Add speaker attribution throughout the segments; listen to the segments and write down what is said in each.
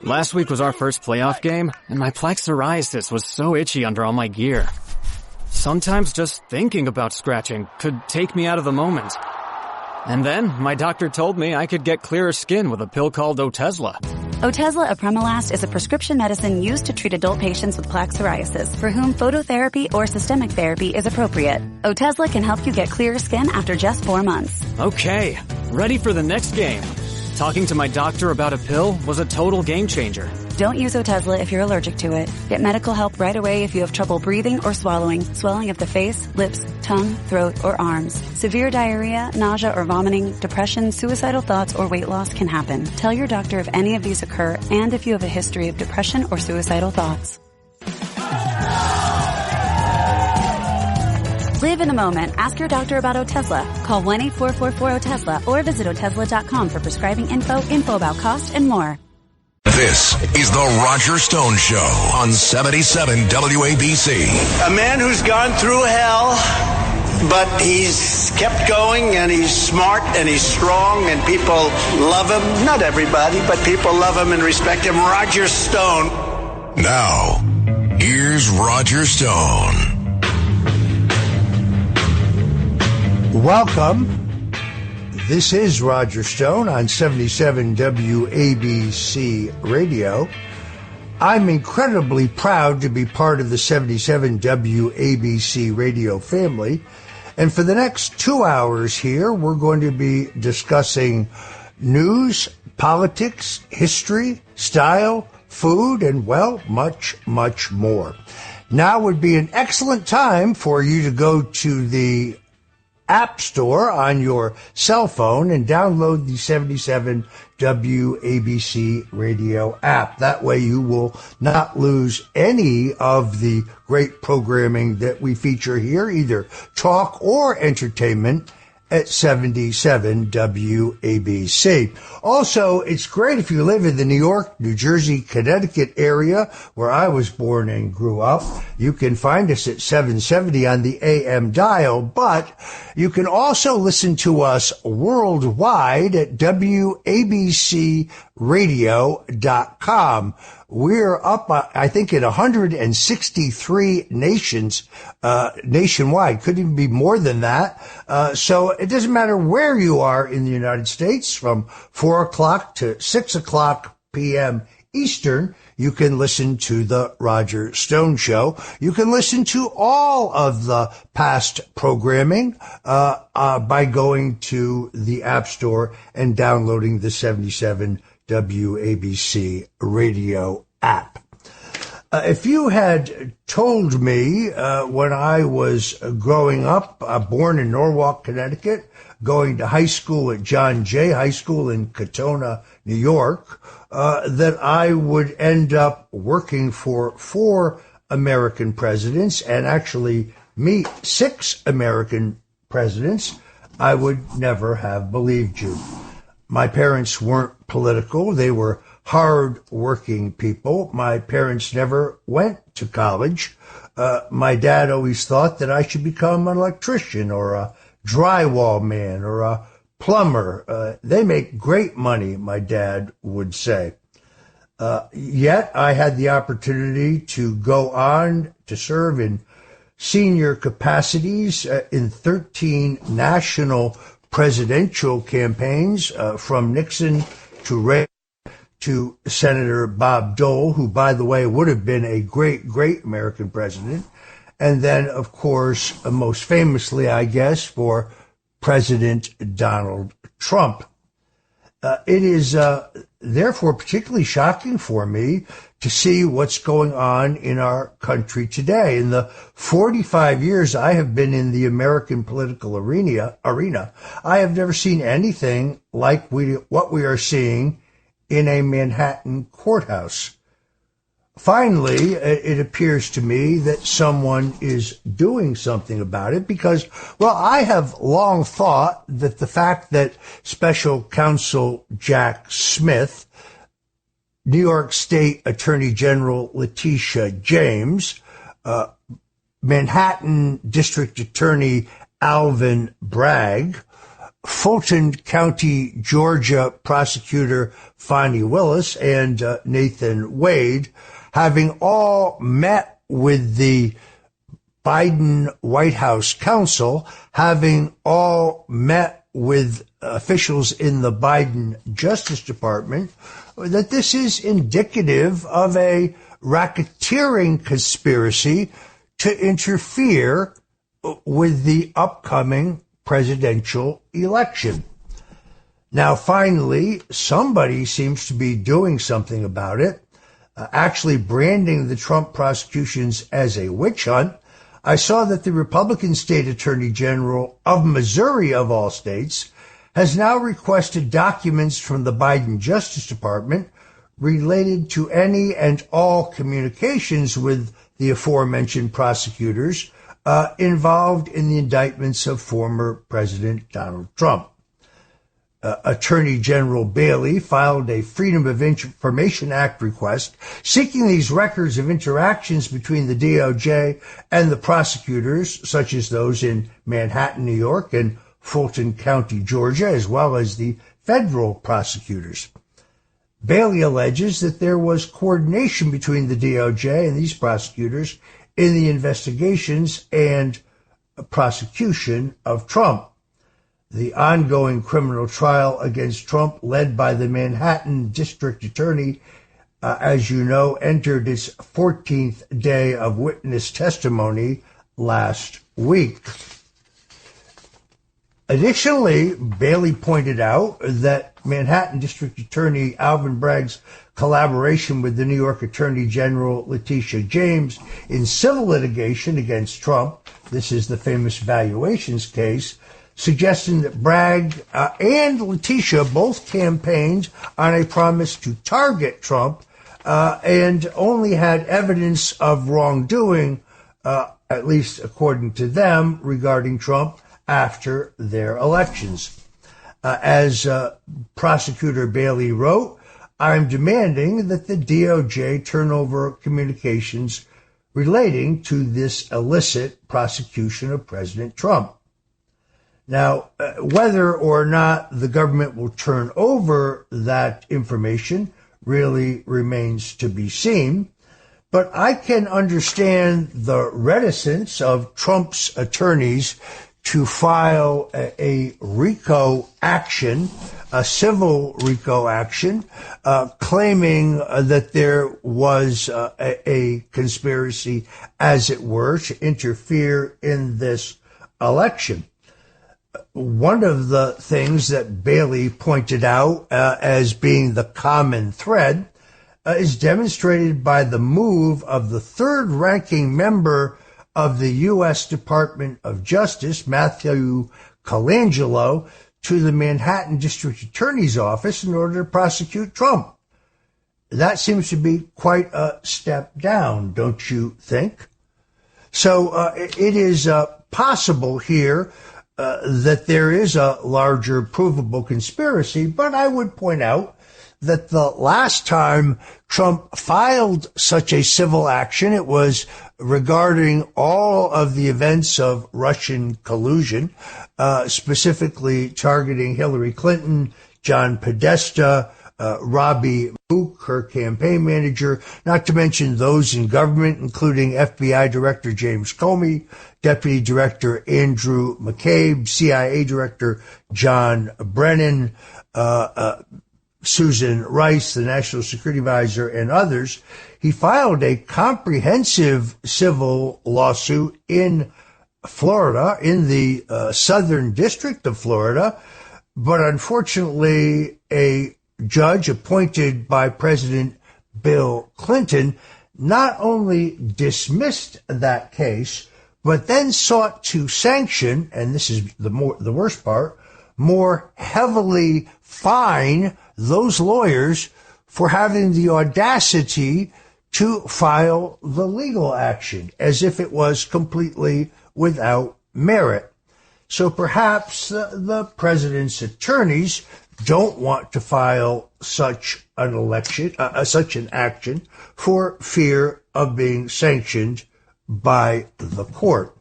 Speaker 1: Last week was our first playoff game, and my plaque psoriasis was so itchy under all my gear. Sometimes just thinking about scratching could take me out of the moment. And then, my doctor told me I could get clearer skin with a pill called Otezla.
Speaker 2: Otezla apremilast is a prescription medicine used to treat adult patients with plaque psoriasis for whom phototherapy or systemic therapy is appropriate. Otezla can help you get clearer skin after just 4 months.
Speaker 1: Okay, ready for the next game. Talking to my doctor about a pill was a total game changer.
Speaker 2: Don't use Otezla if you're allergic to it. Get medical help right away if you have trouble breathing or swallowing, swelling of the face, lips, tongue, throat, or arms. Severe diarrhea, nausea or vomiting, depression, suicidal thoughts, or weight loss can happen. Tell your doctor if any of these occur and if you have a history of depression or suicidal thoughts. Live in the moment. Ask your doctor about Otezla. Call 1-844-4-OTEZLA or visit Otezla.com for prescribing info about cost, and more.
Speaker 3: This is the Roger Stone Show on 77 WABC.
Speaker 4: A man who's gone through hell, but he's kept going, and he's smart, and he's strong, and people love him. Not everybody, but people love him and respect him. Roger Stone.
Speaker 3: Now, here's Roger Stone.
Speaker 5: Welcome. This is Roger Stone on 77 WABC Radio. I'm incredibly proud to be part of the 77 WABC Radio family. And for the next 2 hours here, we're going to be discussing news, politics, history, style, food, and, well, much, much more. Now would be an excellent time for you to go to the App Store on your cell phone and download the 77 WABC Radio app. That way you will not lose any of the great programming that we feature here, either talk or entertainment, at 77 WABC. Also, it's great if you live in the New York, New Jersey, Connecticut area, where I was born and grew up. You can find us at 770 on the AM dial, but you can also listen to us worldwide at WABCRadio.com. We're up, I think, in 163 nations, nationwide. Could even be more than that. So it doesn't matter where you are in the United States, from 4 o'clock to 6 o'clock p.m. Eastern, you can listen to the Roger Stone Show. You can listen to all of the past programming by going to the App Store and downloading the 77 WABC Radio app. If you had told me when I was growing up, born in Norwalk, Connecticut, going to high school at John Jay High School in Katona, New York, that I would end up working for 4 American presidents and actually meet 6 American presidents, I would never have believed you. My parents weren't political. They were hard-working people. My parents never went to college. My dad always thought that I should become an electrician or a drywall man or a plumber. They make great money, my dad would say. Yet I had the opportunity to go on to serve in senior capacities in 13 national presidential campaigns, from Nixon to Reagan to Senator Bob Dole, who, by the way, would have been a great, great American president. And then, of course, most famously, I guess, for President Donald Trump. It is therefore particularly shocking for me to see what's going on in our country today. In the 45 years I have been in the American political arena, I have never seen anything like what we are seeing in a Manhattan courthouse. Finally, it appears to me that someone is doing something about it because, well, I have long thought that the fact that Special Counsel Jack Smith, New York State Attorney General Letitia James, Manhattan District Attorney Alvin Bragg, Fulton County, Georgia prosecutor Fonnie Willis and Nathan Wade, having all met with the Biden White House counsel, having all met with officials in the Biden Justice Department, that this is indicative of a racketeering conspiracy to interfere with the upcoming presidential election. Now, finally, somebody seems to be doing something about it, actually branding the Trump prosecutions as a witch hunt. I saw that the Republican State Attorney General of Missouri, of all states, has now requested documents from the Biden Justice Department related to any and all communications with the aforementioned prosecutors involved in the indictments of former President Donald Trump. Attorney General Bailey filed a Freedom of Information Act request seeking these records of interactions between the DOJ and the prosecutors, such as those in Manhattan, New York, and Fulton County, Georgia, as well as the federal prosecutors. Bailey alleges that there was coordination between the DOJ and these prosecutors in the investigations and prosecution of Trump. The ongoing criminal trial against Trump, led by the Manhattan District Attorney, as you know, entered its 14th day of witness testimony last week. Additionally, Bailey pointed out that Manhattan District Attorney Alvin Bragg's collaboration with the New York Attorney General Letitia James in civil litigation against Trump, this is the famous valuations case, suggesting that Bragg and Letitia both campaigned on a promise to target Trump and only had evidence of wrongdoing, at least according to them, regarding Trump after their elections. As Prosecutor Bailey wrote, I'm demanding that the DOJ turn over communications relating to this illicit prosecution of President Trump. Now, whether or not the government will turn over that information really remains to be seen, but I can understand the reticence of Trump's attorneys to file a RICO action, a civil RICO action, claiming that there was a conspiracy, as it were, to interfere in this election. One of the things that Bailey pointed out as being the common thread is demonstrated by the move of the third-ranking member of the U.S. Department of Justice, Matthew Colangelo, to the Manhattan District Attorney's Office in order to prosecute Trump. That seems to be quite a step down, don't you think? So it is possible here that there is a larger provable conspiracy, but I would point out that the last time Trump filed such a civil action, it was regarding all of the events of Russian collusion, specifically targeting Hillary Clinton, John Podesta, Robbie Mook, her campaign manager, not to mention those in government, including FBI Director James Comey, Deputy Director Andrew McCabe, CIA Director John Brennan, Susan Rice, the National Security Advisor, and others. He filed a comprehensive civil lawsuit in Florida, in the Southern District of Florida, but unfortunately a judge appointed by President Bill Clinton not only dismissed that case, but then sought to sanction, and this is the worst part, more heavily fine those lawyers for having the audacity to file the legal action, as if it was completely without merit. So perhaps the president's attorneys don't want to file such an action for fear of being sanctioned by the court.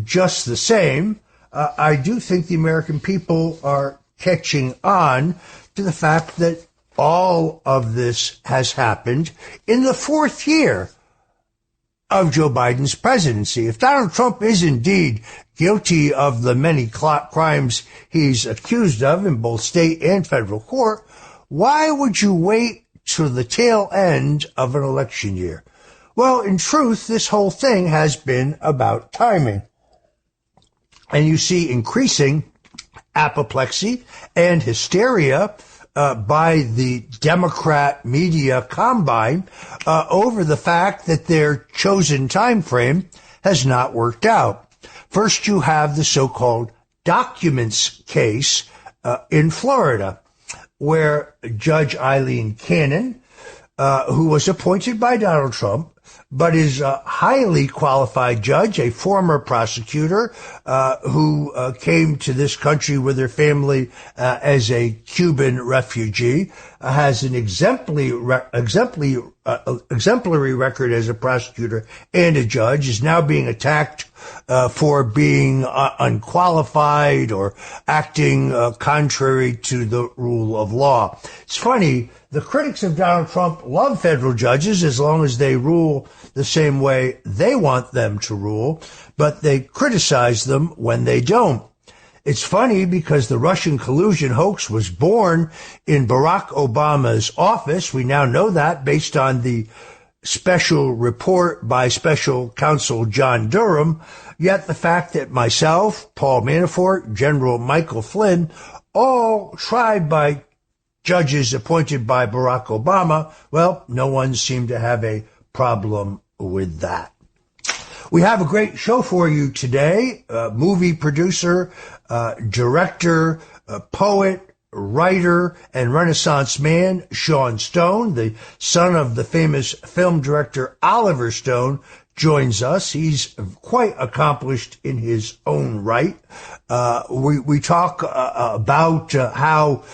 Speaker 5: Just the same, I do think the American people are catching on to the fact that all of this has happened in the fourth year of Joe Biden's presidency. If Donald Trump is indeed guilty of the many crimes he's accused of in both state and federal court, why would you wait to the tail end of an election year? Well, in truth, this whole thing has been about timing. And you see increasing apoplexy and hysteria by the Democrat media combine over the fact that their chosen time frame has not worked out. First, you have the so-called documents case in Florida, where Judge Eileen Cannon, who was appointed by Donald Trump, but is a highly qualified judge, a former prosecutor who came to this country with her family as a Cuban refugee, has an exemplary record as a prosecutor and a judge, is now being attacked for being unqualified or acting contrary to the rule of law. It's funny, the critics of Donald Trump love federal judges as long as they rule the same way they want them to rule, but they criticize them when they don't. It's funny because the Russian collusion hoax was born in Barack Obama's office. We now know that based on the special report by special counsel John Durham. Yet the fact that myself, Paul Manafort, General Michael Flynn, all tried by judges appointed by Barack Obama, well, no one seemed to have a problem with that. We have a great show for you today. Movie producer, director, poet, writer, and Renaissance man Sean Stone, the son of the famous film director Oliver Stone, joins us. He's quite accomplished in his own right. We talk about how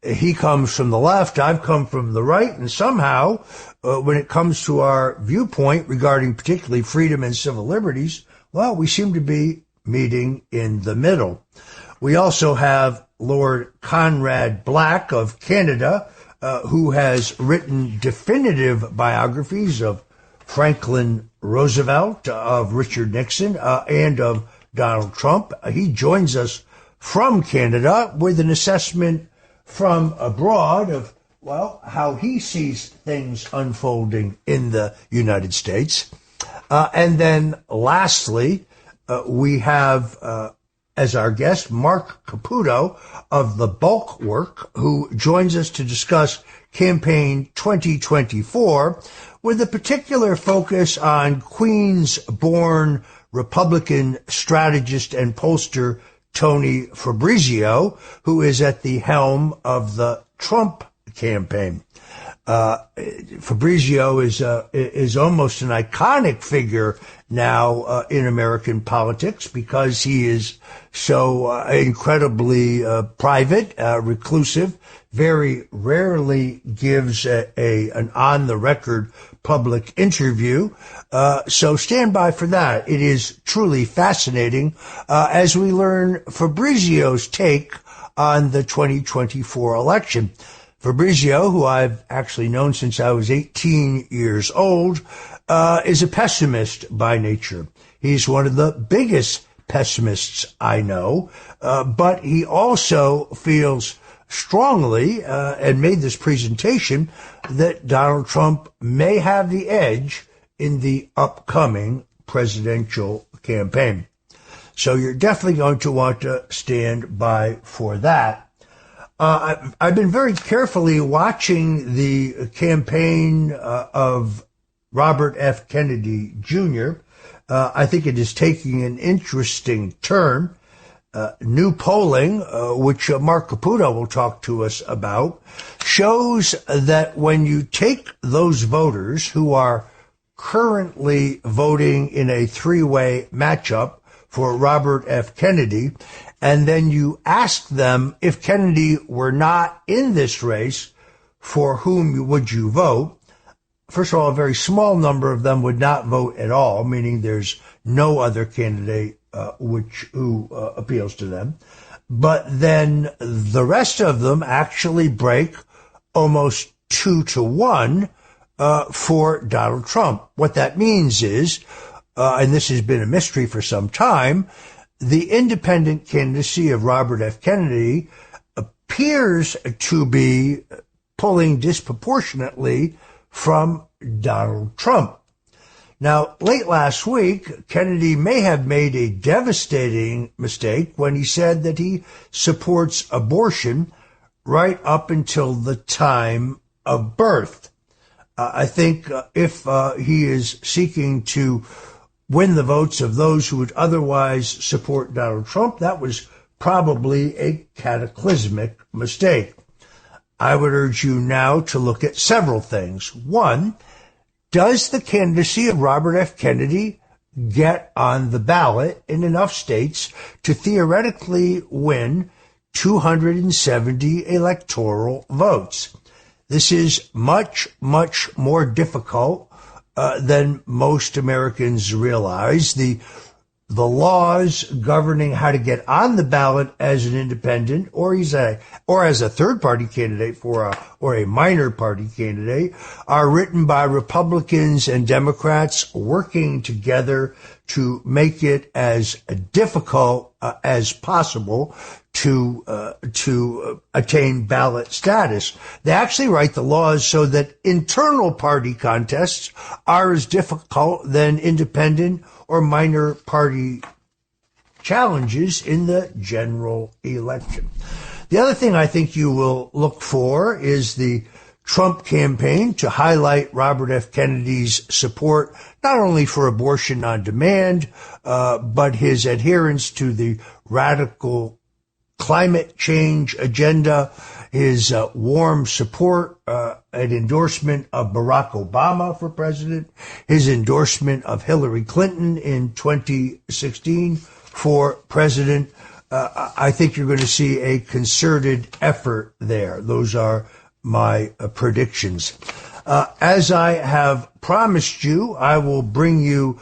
Speaker 5: he comes from the left, I've come from the right, and somehow, when it comes to our viewpoint regarding particularly freedom and civil liberties, well, we seem to be meeting in the middle. We also have Lord Conrad Black of Canada, who has written definitive biographies of Franklin Roosevelt, of Richard Nixon, and of Donald Trump. He joins us from Canada with an assessment from abroad of, well, how he sees things unfolding in the United States. And then lastly, we have as our guest Mark Caputo of The Bulk Work, who joins us to discuss campaign 2024 with a particular focus on Queens-born Republican strategist and pollster Tony Fabrizio, who is at the helm of the Trump campaign. Fabrizio is almost an iconic figure now in American politics because he is so incredibly private, reclusive, very rarely gives an on-the-record public interview. So stand by for that. It is truly fascinating as we learn Fabrizio's take on the 2024 election. Fabrizio, who I've actually known since I was 18 years old, is a pessimist by nature. He's one of the biggest pessimists I know, but he also feels strongly, and made this presentation, that Donald Trump may have the edge in the upcoming presidential campaign. So you're definitely going to want to stand by for that. I've been very carefully watching the campaign of Robert F. Kennedy Jr. I think it is taking an interesting turn. New polling, which Mark Caputo will talk to us about, shows that when you take those voters who are currently voting in a three-way matchup for Robert F. Kennedy, and then you ask them if Kennedy were not in this race, for whom would you vote? First of all, a very small number of them would not vote at all, meaning there's no other candidate who appeals to them. But then the rest of them actually break almost 2-1 for Donald Trump. What that means is, and this has been a mystery for some time, the independent candidacy of Robert F. Kennedy appears to be pulling disproportionately from Donald Trump. Now, late last week, Kennedy may have made a devastating mistake when he said that he supports abortion right up until the time of birth. I think if he is seeking to win the votes of those who would otherwise support Donald Trump, that was probably a cataclysmic mistake. I would urge you now to look at several things. One, does the candidacy of Robert F. Kennedy get on the ballot in enough states to theoretically win 270 electoral votes? This is much, much more difficult than most Americans realize. The laws governing how to get on the ballot as an independent or as a third party candidate or a minor party candidate are written by Republicans and Democrats working together to make it as difficult as possible to attain ballot status. They actually write the laws so that internal party contests are as difficult than independent or minor party challenges in the general election. The other thing I think you will look for is the Trump campaign to highlight Robert F. Kennedy's support not only for abortion on demand, but his adherence to the radical climate change agenda, his warm support and endorsement of Barack Obama for president, his endorsement of Hillary Clinton in 2016 for president. I think you're going to see a concerted effort there. Those are my predictions. As I have promised you, I will bring you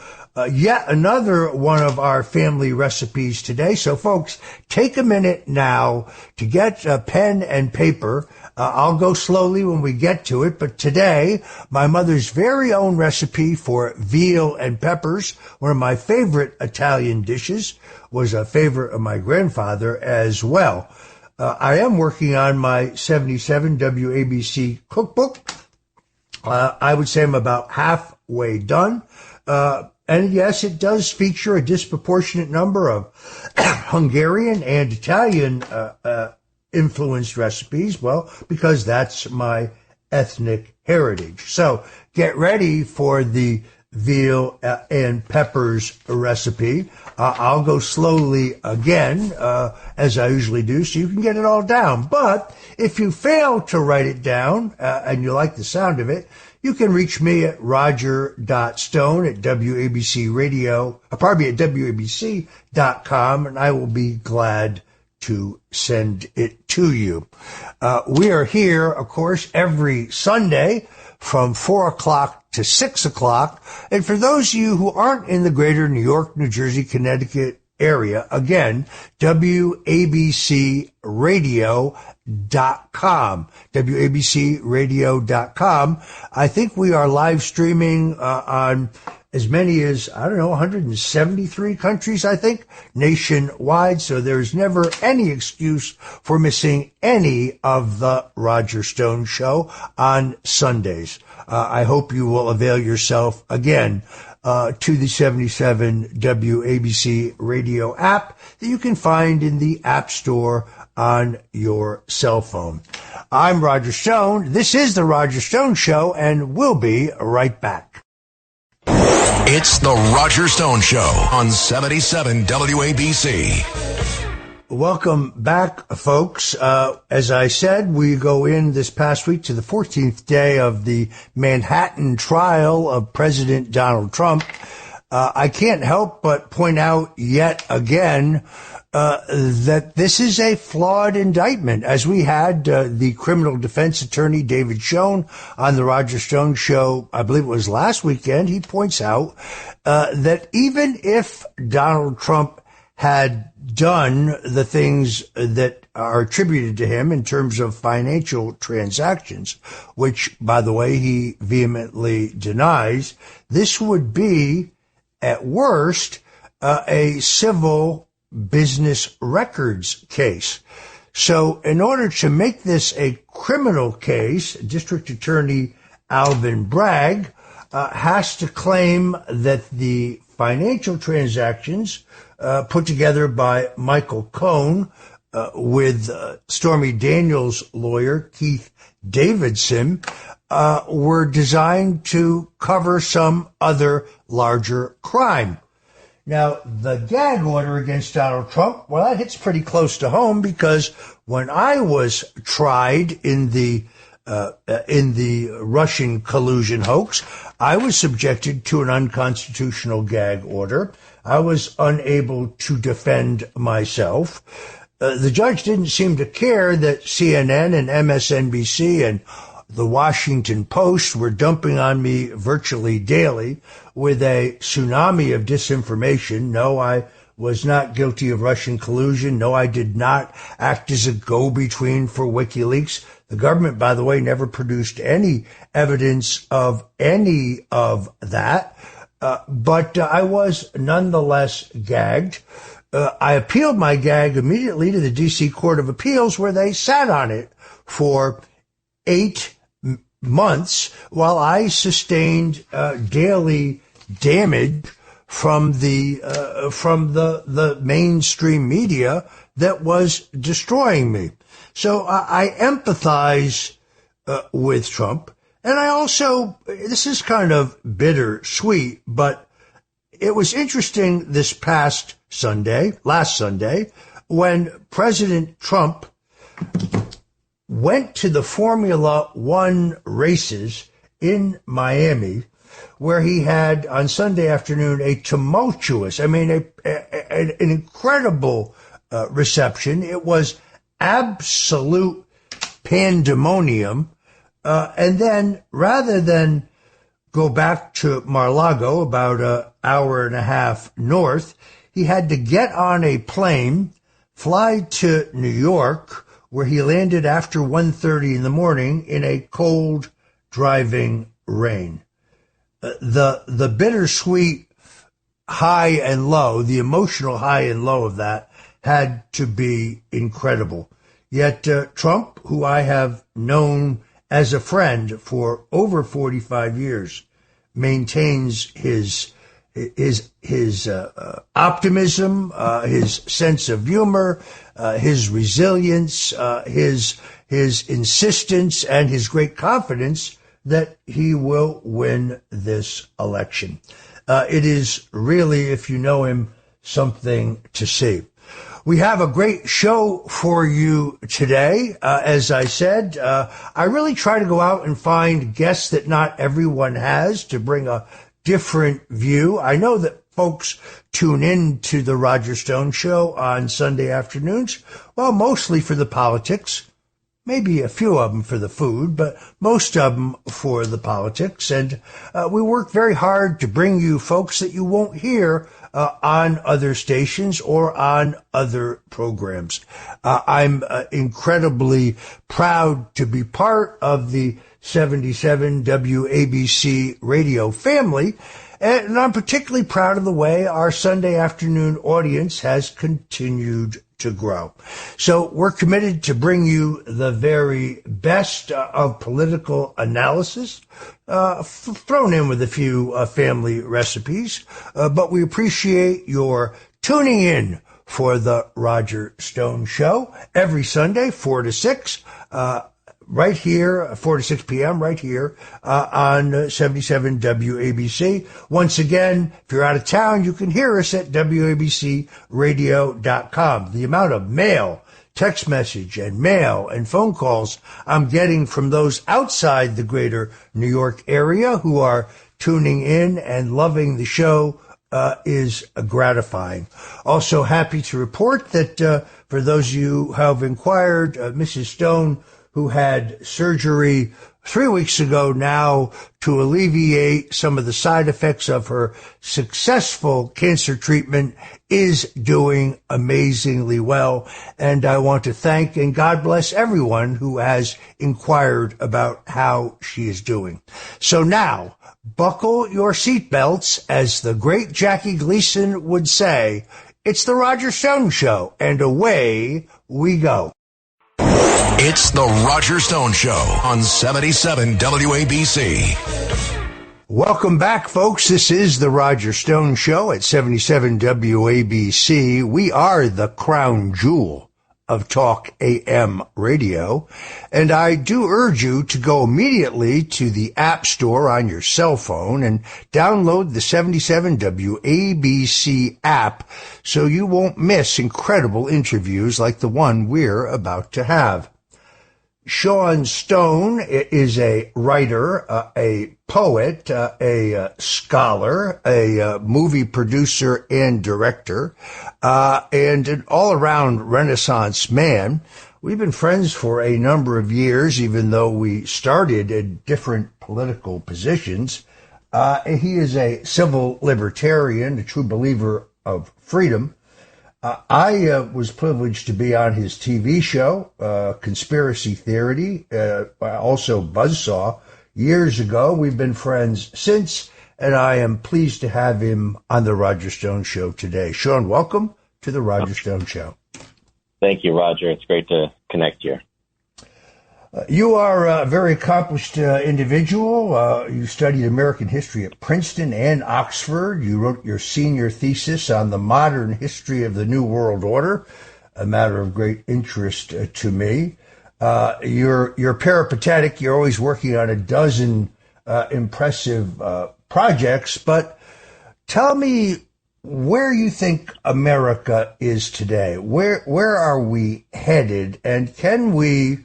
Speaker 5: yet another one of our family recipes today. So folks, take a minute now to get a pen and paper. I'll go slowly when we get to it, but today, my mother's very own recipe for veal and peppers, one of my favorite Italian dishes, was a favorite of my grandfather as well. I am working on my 77 WABC cookbook. I would say I'm about halfway done. And yes, it does feature a disproportionate number of Hungarian and Italian influenced recipes, well, because that's my ethnic heritage. So get ready for the veal and peppers recipe. I'll go slowly again, as I usually do, so you can get it all down. But if you fail to write it down, and you like the sound of it, you can reach me at roger.stone at WABC.com, and I will be glad to send it to you. We are here, of course, every Sunday from 4 o'clock to 6 o'clock. And for those of you who aren't in the greater New York, New Jersey, Connecticut area, again, WABCRadio.com. WABCRadio.com. I think we are live streaming on as many as, 173 countries, I think, nationwide. So there's never any excuse for missing any of the Roger Stone Show on Sundays. I hope you will avail yourself again to the 77 WABC radio app that you can find in the App Store on your cell phone. I'm Roger Stone. This is the Roger Stone Show, and we'll be right back.
Speaker 3: It's the Roger Stone Show on 77 WABC.
Speaker 5: Welcome back, folks. As I said, we go in this past week to the 14th day of the Manhattan trial of President Donald Trump. I can't help but point out yet again that this is a flawed indictment. As we had the criminal defense attorney David Schoen on the Roger Stone Show, I believe it was last weekend, he points out that even if Donald Trump had done the things that are attributed to him in terms of financial transactions, which, by the way, he vehemently denies, this would be, at worst, a civil business records case. So in order to make this a criminal case, District Attorney Alvin Bragg has to claim that the financial transactions put together by Michael Cohn with Stormy Daniels' lawyer, Keith Davidson, were designed to cover some other larger crime. Now, the gag order against Donald Trump, well, that hits pretty close to home because when I was tried in the Russian collusion hoax, I was subjected to an unconstitutional gag order. I was unable to defend myself. The judge didn't seem to care that CNN and MSNBC and the Washington Post were dumping on me virtually daily with a tsunami of disinformation. No, I was not guilty of Russian collusion. No, I did not act as a go-between for WikiLeaks. The government, by the way, never produced any evidence of any of that. But I was nonetheless gagged. I appealed my gag immediately to the D.C. Court of Appeals, where they sat on it for 8 months while I sustained daily damage from the mainstream media that was destroying me. So I empathize with Trump, and I also, this is kind of bittersweet, but it was interesting this last Sunday, when President Trump went to the Formula One races in Miami, where he had on Sunday afternoon a tumultuous, an incredible reception. It was absolute pandemonium. And then rather than go back to Mar-a-Lago, about an hour and a half north, he had to get on a plane, fly to New York, where he landed after 1:30 in the morning in a cold, driving rain. The bittersweet high and low, the emotional high and low of that had to be incredible. Yet Trump, who I have known as a friend for over 45 years, maintains his optimism, his sense of humor, his resilience, his insistence, and his great confidence that he will win this election. It is really, if you know him, something to see. We have a great show for you today. As I said, I really try to go out and find guests that not everyone has to bring a different view. I know that folks tune in to the Roger Stone Show on Sunday afternoons, well, mostly for the politics, maybe a few of them for the food, but most of them for the politics. And we work very hard to bring you folks that you won't hear on other stations or on other programs. I'm incredibly proud to be part of the 77 WABC radio family, and I'm particularly proud of the way our Sunday afternoon audience has continued to grow. So we're committed to bring you the very best of political analysis, thrown in with a few family recipes, but we appreciate your tuning in for the Roger Stone Show every Sunday, 4 to 6, right here, 4 to 6 p.m., right here on 77 WABC. Once again, if you're out of town, you can hear us at WABCradio.com. The amount of mail, text message, and mail and phone calls I'm getting from those outside the greater New York area who are tuning in and loving the show is gratifying. Also happy to report that for those of you who have inquired, Mrs. Stone, who had surgery 3 weeks ago now to alleviate some of the side effects of her successful cancer treatment, is doing amazingly well. And I want to thank and God bless everyone who has inquired about how she is doing. So now, buckle your seatbelts, as the great Jackie Gleason would say. It's the Roger Stone Show, and away we go.
Speaker 3: It's the Roger Stone Show on 77 WABC.
Speaker 5: Welcome back, folks. This is the Roger Stone Show at 77 WABC. We are the crown jewel of Talk AM radio, and I do urge you to go immediately to the App Store on your cell phone and download the 77 WABC app so you won't miss incredible interviews like the one we're about to have. Sean Stone is a writer, a poet, a scholar, a movie producer and director, and an all-around Renaissance man. We've been friends for a number of years, even though we started in different political positions. He is a civil libertarian, a true believer of freedom. I was privileged to be on his TV show, Conspiracy Theory, also Buzzsaw, years ago. We've been friends since, and I am pleased to have him on the Roger Stone Show today. Sean, welcome to the Roger Stone Show.
Speaker 6: Thank you, Roger. It's great to connect here.
Speaker 5: You are a very accomplished individual. You studied American history at Princeton and Oxford. You wrote your senior thesis on the modern history of the New World Order, a matter of great interest to me. You're peripatetic. You're always working on a dozen impressive projects. But tell me where you think America is today. Where are we headed? And can we,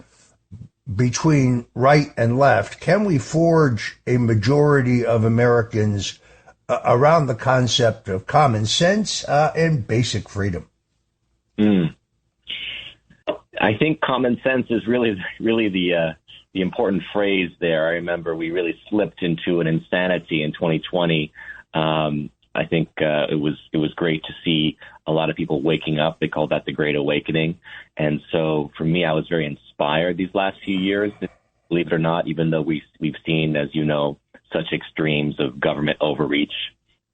Speaker 5: between right and left, can we forge a majority of Americans around the concept of common sense and basic freedom?
Speaker 6: I think common sense is really the important phrase there. I remember we really slipped into an insanity in 2020. I think it was great to see a lot of people waking up. They called that the Great Awakening. And so for me, I was very inspired these last few years, believe it or not, even though we've seen, as you know, such extremes of government overreach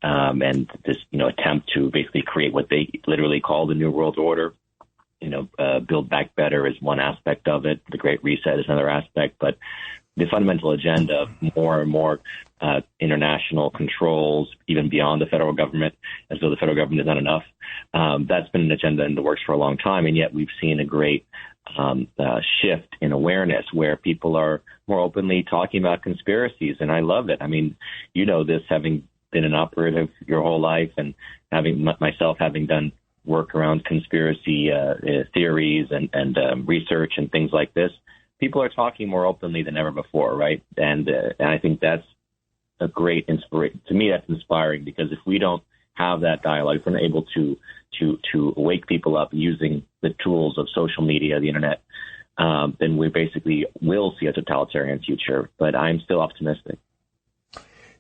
Speaker 6: and this, attempt to basically create what they literally call the New World Order. Build back better is one aspect of it. The Great Reset is another aspect. But the fundamental agenda of more and more international controls, even beyond the federal government, as though the federal government is not enough. That's been an agenda in the works for a long time, and yet we've seen a great shift in awareness where people are more openly talking about conspiracies, and I love it. I mean, this, having been an operative your whole life, and having myself having done work around conspiracy theories and research and things like this. People are talking more openly than ever before, right? And I think that's a great inspiration. To me, that's inspiring, because if we don't have that dialogue, if we're not able to wake people up using the tools of social media, the internet, then we basically will see a totalitarian future. But I'm still optimistic.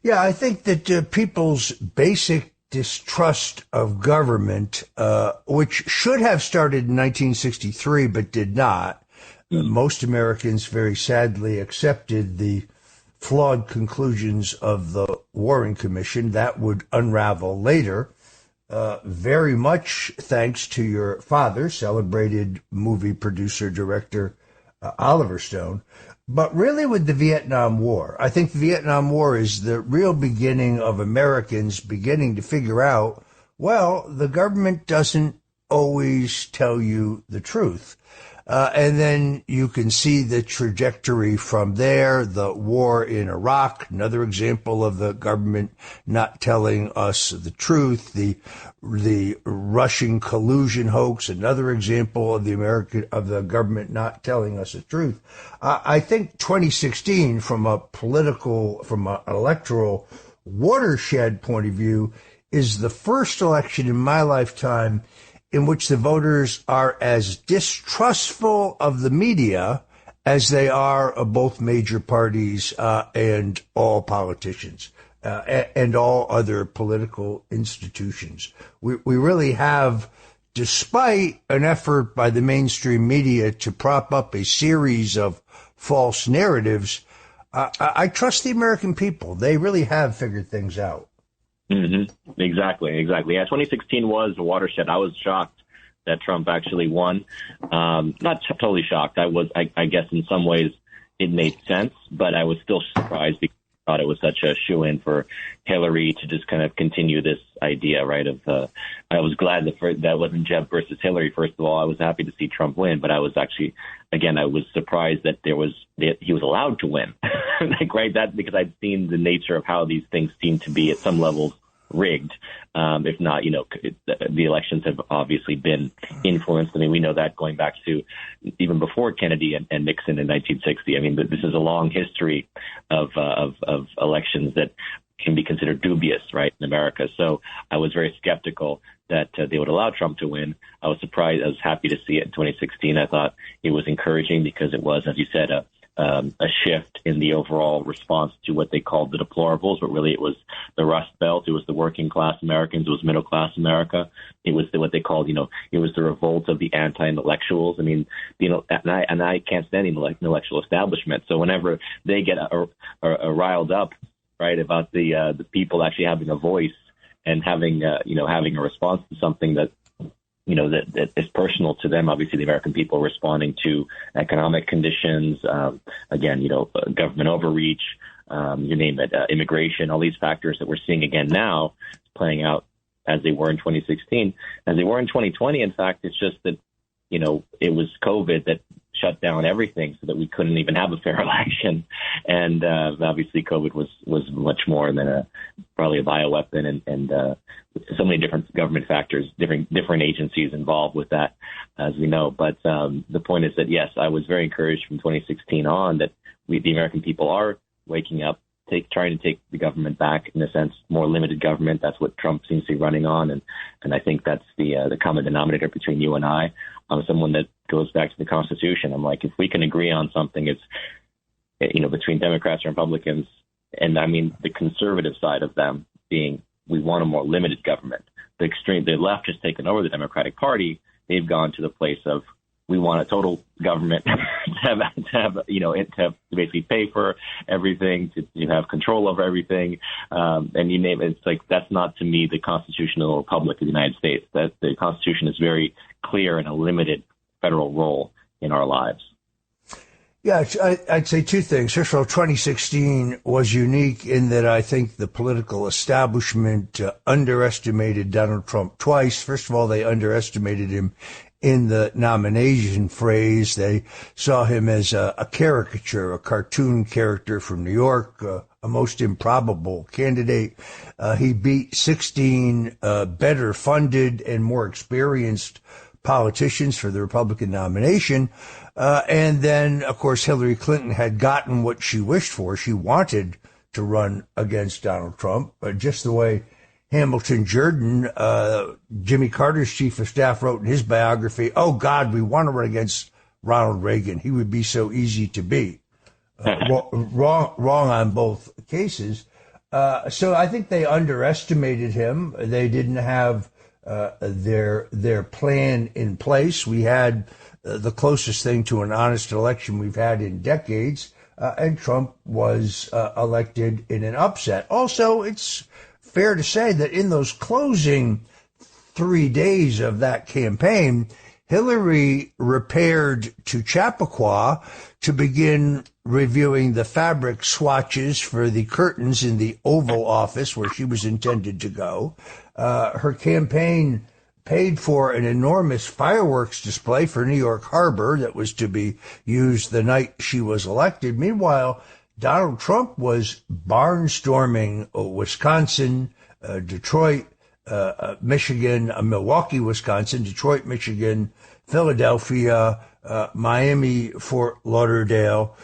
Speaker 5: Yeah, I think that people's basic distrust of government, which should have started in 1963 but did not. Most Americans very sadly accepted the flawed conclusions of the Warren Commission. That would unravel later, very much thanks to your father, celebrated movie producer, director Oliver Stone. But really with the Vietnam War, I think the Vietnam War is the real beginning of Americans beginning to figure out, well, the government doesn't always tell you the truth. And then you can see the trajectory from there. The war in Iraq, another example of the government not telling us the truth. The Russian collusion hoax, another example of the government not telling us the truth. I think 2016, from an electoral watershed point of view, is the first election in my lifetime in which the voters are as distrustful of the media as they are of both major parties and all politicians and all other political institutions. We really have, despite an effort by the mainstream media to prop up a series of false narratives, I trust the American people. They really have figured things out.
Speaker 6: Mm-hmm. Exactly. Yeah, 2016 was a watershed. I was shocked that Trump actually won. Not totally shocked. I guess in some ways it made sense, but I was still surprised because I thought it was such a shoo-in for Hillary to just kind of continue this idea, right? I was glad that wasn't Jeb versus Hillary. First of all, I was happy to see Trump win, but I was actually, again, I was surprised that he was allowed to win, because I'd seen the nature of how these things seem to be at some levels rigged. If not, the elections have obviously been influenced. I mean, we know that going back to even before Kennedy and Nixon in 1960. I mean, this is a long history of elections that can be considered dubious, right, in America. So I was very skeptical that they would allow Trump to win. I was surprised. I was happy to see it in 2016. I thought it was encouraging because it was, as you said, a shift in the overall response to what they called the deplorables, but really it was the Rust Belt. It was the working class Americans. It was middle class America. It was what they called, it was the revolt of the anti-intellectuals. I mean, and I can't stand the intellectual establishment. So whenever they get riled up, right, about the people actually having a voice and having a response to something that is personal to them. Obviously, the American people responding to economic conditions, government overreach, you name it, immigration, all these factors that we're seeing again now playing out as they were in 2016, as they were in 2020. In fact, it's just that, it was COVID that shut down everything so that we couldn't even have a fair election. And obviously COVID was much more than probably a bioweapon and so many different government factors, different agencies involved with that, as we know. But the point is that, yes, I was very encouraged from 2016 on that the American people are waking up, trying to take the government back, in a sense, more limited government. That's what Trump seems to be running on. And I think that's the common denominator between you and I. I'm someone that goes back to the Constitution. I'm like, if we can agree on something, it's, between Democrats and Republicans, and I mean the conservative side of them being, we want a more limited government. The left has taken over the Democratic Party. They've gone to the place of, we want a total government to basically pay for everything, to have control over everything, and you name it. It's like, that's not, to me, the constitutional republic of the United States. That the Constitution is very clear in a limited federal role in our lives.
Speaker 5: Yeah, I'd say two things. First of all, 2016 was unique in that I think the political establishment underestimated Donald Trump twice. First of all, they underestimated him in the nomination phrase. They saw him as a caricature, a cartoon character from New York, a most improbable candidate. He beat 16 better funded and more experienced politicians for the Republican nomination. And then, of course, Hillary Clinton had gotten what she wished for. She wanted to run against Donald Trump, just the way Hamilton Jordan, Jimmy Carter's chief of staff, wrote in his biography, "Oh, God, we want to run against Ronald Reagan. He would be so easy to beat." Wrong on both cases. So I think they underestimated him. They didn't have their plan in place. We had the closest thing to an honest election we've had in decades, and Trump was elected in an upset. Also, it's fair to say that in those closing 3 days of that campaign, Hillary repaired to Chappaqua to begin reviewing the fabric swatches for the curtains in the Oval Office where she was intended to go. Her campaign paid for an enormous fireworks display for New York Harbor that was to be used the night she was elected. Meanwhile, Donald Trump was barnstorming Wisconsin, Detroit, Michigan, Milwaukee, Wisconsin, Detroit, Michigan, Philadelphia, Miami, Fort Lauderdale,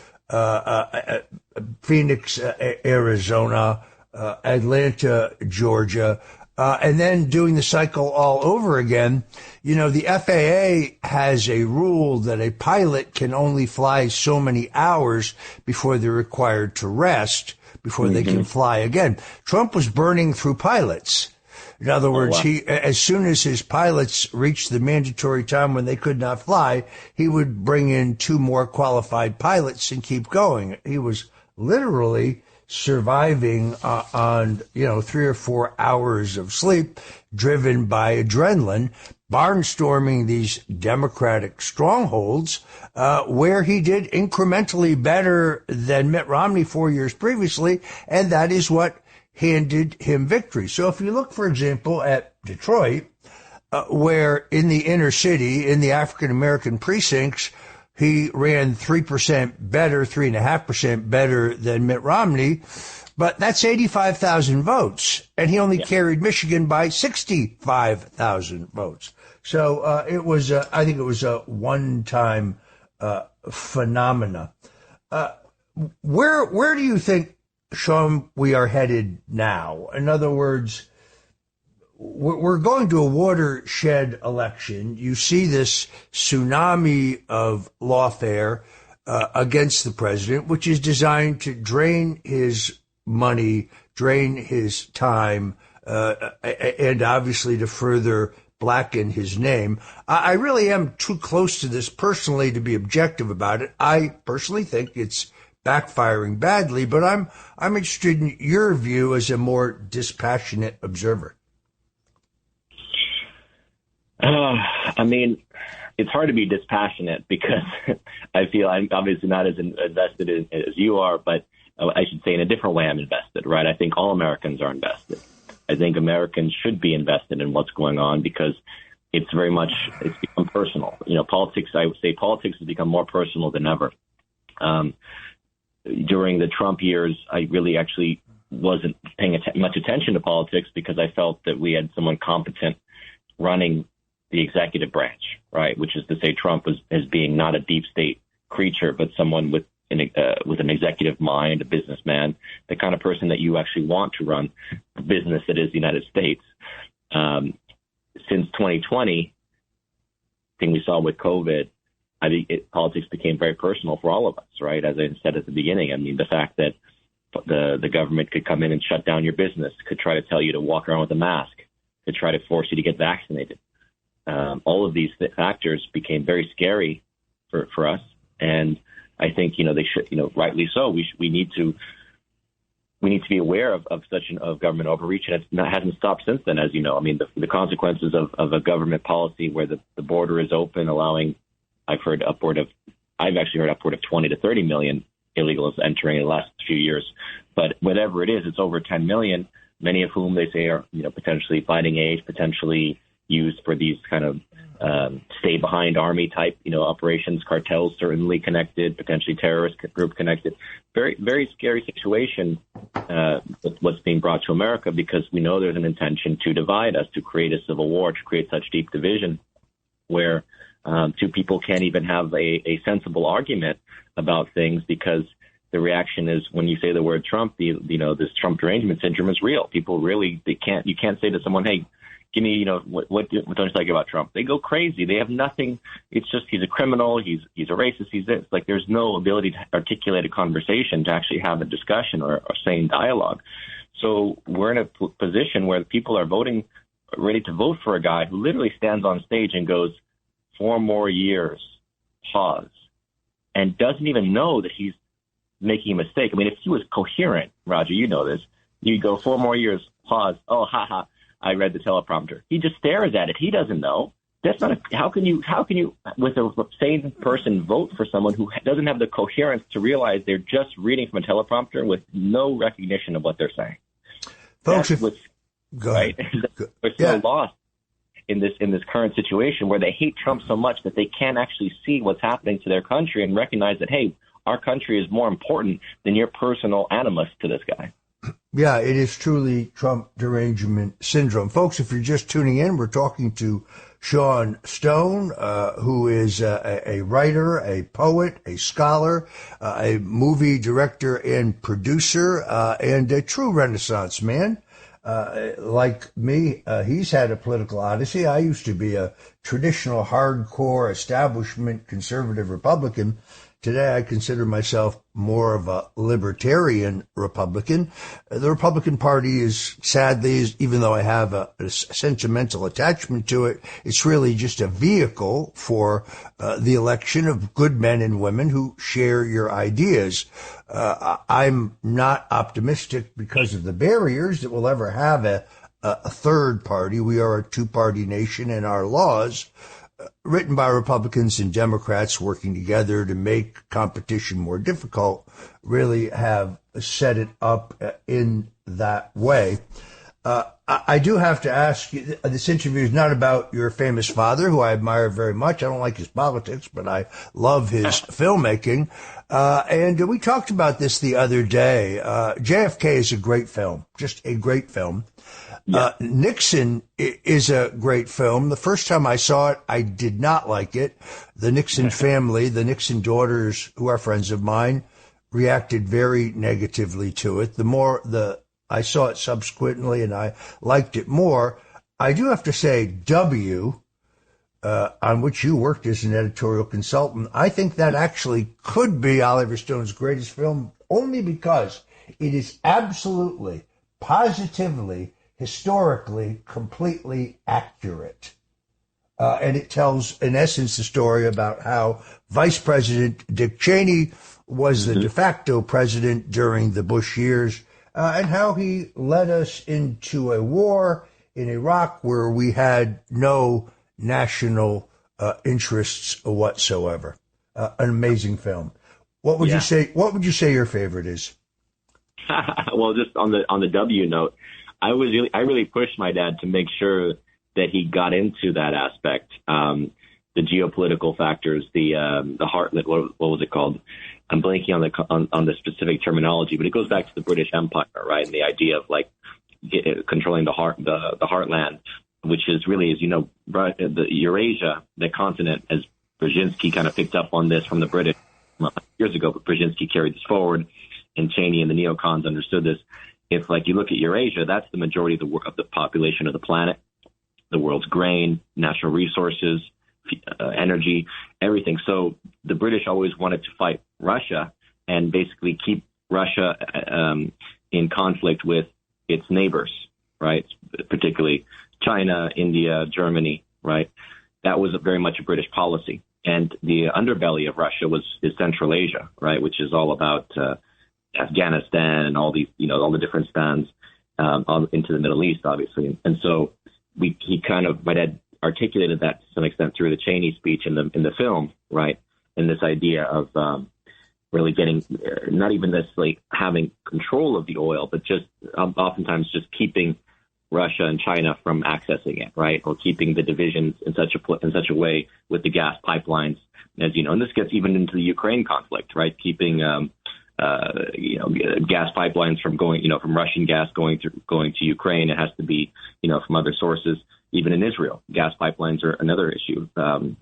Speaker 5: Phoenix, Arizona, Atlanta, Georgia, and then doing the cycle all over again. You know, the FAA has a rule that a pilot can only fly so many hours before they're required to rest before they can fly again. Trump was burning through pilots. In other words, as soon as his pilots reached the mandatory time when they could not fly, he would bring in 2 more qualified pilots and keep going. He was literally surviving on 3 or 4 hours of sleep, driven by adrenaline, barnstorming these Democratic strongholds, where he did incrementally better than Mitt Romney 4 years previously, and that is what handed him victory. So if you look, for example, at Detroit, where in the inner city, in the African-American precincts, he ran 3% better, 3.5% better than Mitt Romney, but that's 85,000 votes, and he only carried Michigan by 65,000 votes. So I think it was a one-time phenomena. Where do you think, Sean, we are headed now? In other words, we're going to a watershed election. You see this tsunami of lawfare against the president, which is designed to drain his money, drain his time, and obviously to further blacken his name. I really am too close to this personally to be objective about it. I personally think it's backfiring badly, but I'm interested in your view as a more dispassionate observer.
Speaker 6: I mean, it's hard to be dispassionate because I feel I'm obviously not as invested as you are, but I should say in a different way I'm invested, right? I think all Americans are invested. I think Americans should be invested in what's going on because it's become personal. You know, politics, I would say politics has become more personal than ever. During the Trump years, I really actually wasn't paying much attention to politics because I felt that we had someone competent running the executive branch, right? Which is to say Trump as being not a deep state creature, but someone with an executive mind, a businessman, the kind of person that you actually want to run the business that is the United States. Since 2020, thing we saw with COVID, I think politics became very personal for all of us, right? As I said at the beginning, I mean, the fact that the government could come in and shut down your business, could try to tell you to walk around with a mask, could try to force you to get vaccinated. All of these factors became very scary for us. And I think, they should, rightly so. We need to be aware of such of government overreach, and it hasn't stopped since then, as you know. I mean, the consequences of a government policy where the border is open, allowing, I've actually heard upward of 20 to 30 million illegals entering in the last few years. But whatever it is, it's over 10 million, many of whom they say are, potentially fighting age, potentially used for these kind of stay behind army type, operations, cartels certainly connected, potentially terrorist group connected. Very, very scary situation with what's being brought to America because we know there's an intention to divide us, to create a civil war, to create such deep division where two people can't even have a sensible argument about things because the reaction is when you say the word Trump, this Trump derangement syndrome is real. People really, you can't say to someone, hey, give me, what don't you like about Trump? They go crazy. They have nothing. It's just he's a criminal. He's a racist. He's this. Like there's no ability to articulate a conversation, to actually have a discussion or sane dialogue. So we're in a position where people are ready to vote for a guy who literally stands on stage and goes, 4 more years, pause, and doesn't even know that he's making a mistake. I mean, if he was coherent, Roger, you know this, you go 4 more years, pause, oh, haha, I read the teleprompter. He just stares at it. He doesn't know. That's not how can you, with a sane person, vote for someone who doesn't have the coherence to realize they're just reading from a teleprompter with no recognition of what they're saying?
Speaker 5: Folks,
Speaker 6: right? We're so lost in this current situation where they hate Trump so much that they can't actually see what's happening to their country and recognize that, hey, our country is more important than your personal animus to this guy.
Speaker 5: Yeah, it is truly Trump derangement syndrome. Folks, if you're just tuning in, we're talking to Sean Stone, who is a writer, a poet, a scholar, a movie director and producer, and a true Renaissance man. Like me, he's had a political odyssey. I used to be a traditional hardcore establishment conservative Republican. Today, I consider myself more of a libertarian Republican. The Republican Party is, sadly, even though I have a sentimental attachment to it, it's really just a vehicle for the election of good men and women who share your ideas. I'm not optimistic because of the barriers that we'll ever have a third party. We are a two-party nation, and our laws, written by Republicans and Democrats working together to make competition more difficult, really have set it up in that way. I do have to ask you, this interview is not about your famous father, who I admire very much. I don't like his politics, but I love his filmmaking. And we talked about this the other day. JFK is a great film, just a great film. Yeah. Nixon is a great film. The first time I saw it, I did not like it. The Nixon family, the Nixon daughters, who are friends of mine, reacted very negatively to it. The more I saw it subsequently, and I liked it more. I do have to say, W, on which you worked as an editorial consultant, I think that actually could be Oliver Stone's greatest film, only because it is absolutely, positively, historically, completely accurate. And it tells, in essence, the story about how Vice President Dick Cheney was the de facto president during the Bush years, and how he led us into a war in Iraq where we had no national interests whatsoever. An amazing film. What would you say? What would you say your favorite is?
Speaker 6: Well, just on the W note, I really pushed my dad to make sure that he got into that aspect, the geopolitical factors, the heartland. What was it called? I'm blanking on the specific terminology, but it goes back to the British Empire, right? And the idea of like controlling the heartland, which is really, as you know, the Eurasia, the continent, as Brzezinski kind of picked up on this from the British years ago, but Brzezinski carried this forward, and Cheney and the neocons understood this. If, like, you look at Eurasia, that's the majority of the population of the planet, the world's grain, natural resources, energy, everything. So the British always wanted to fight Russia and basically keep Russia in conflict with its neighbors, right? Particularly China, India, Germany, right? That was very much a British policy. And the underbelly of Russia is Central Asia, right, which is all about Afghanistan and all these, all the different stands into the Middle East, obviously. And so my dad articulated that to some extent through the Cheney speech in the film, right? And this idea of really getting, not even necessarily having control of the oil, but just oftentimes just keeping Russia and China from accessing it, right? Or keeping the divisions in such a way with the gas pipelines, as you know. And this gets even into the Ukraine conflict, right? Keeping gas pipelines from going, from Russian gas going to Ukraine. It has to be, from other sources. Even in Israel, gas pipelines are another issue.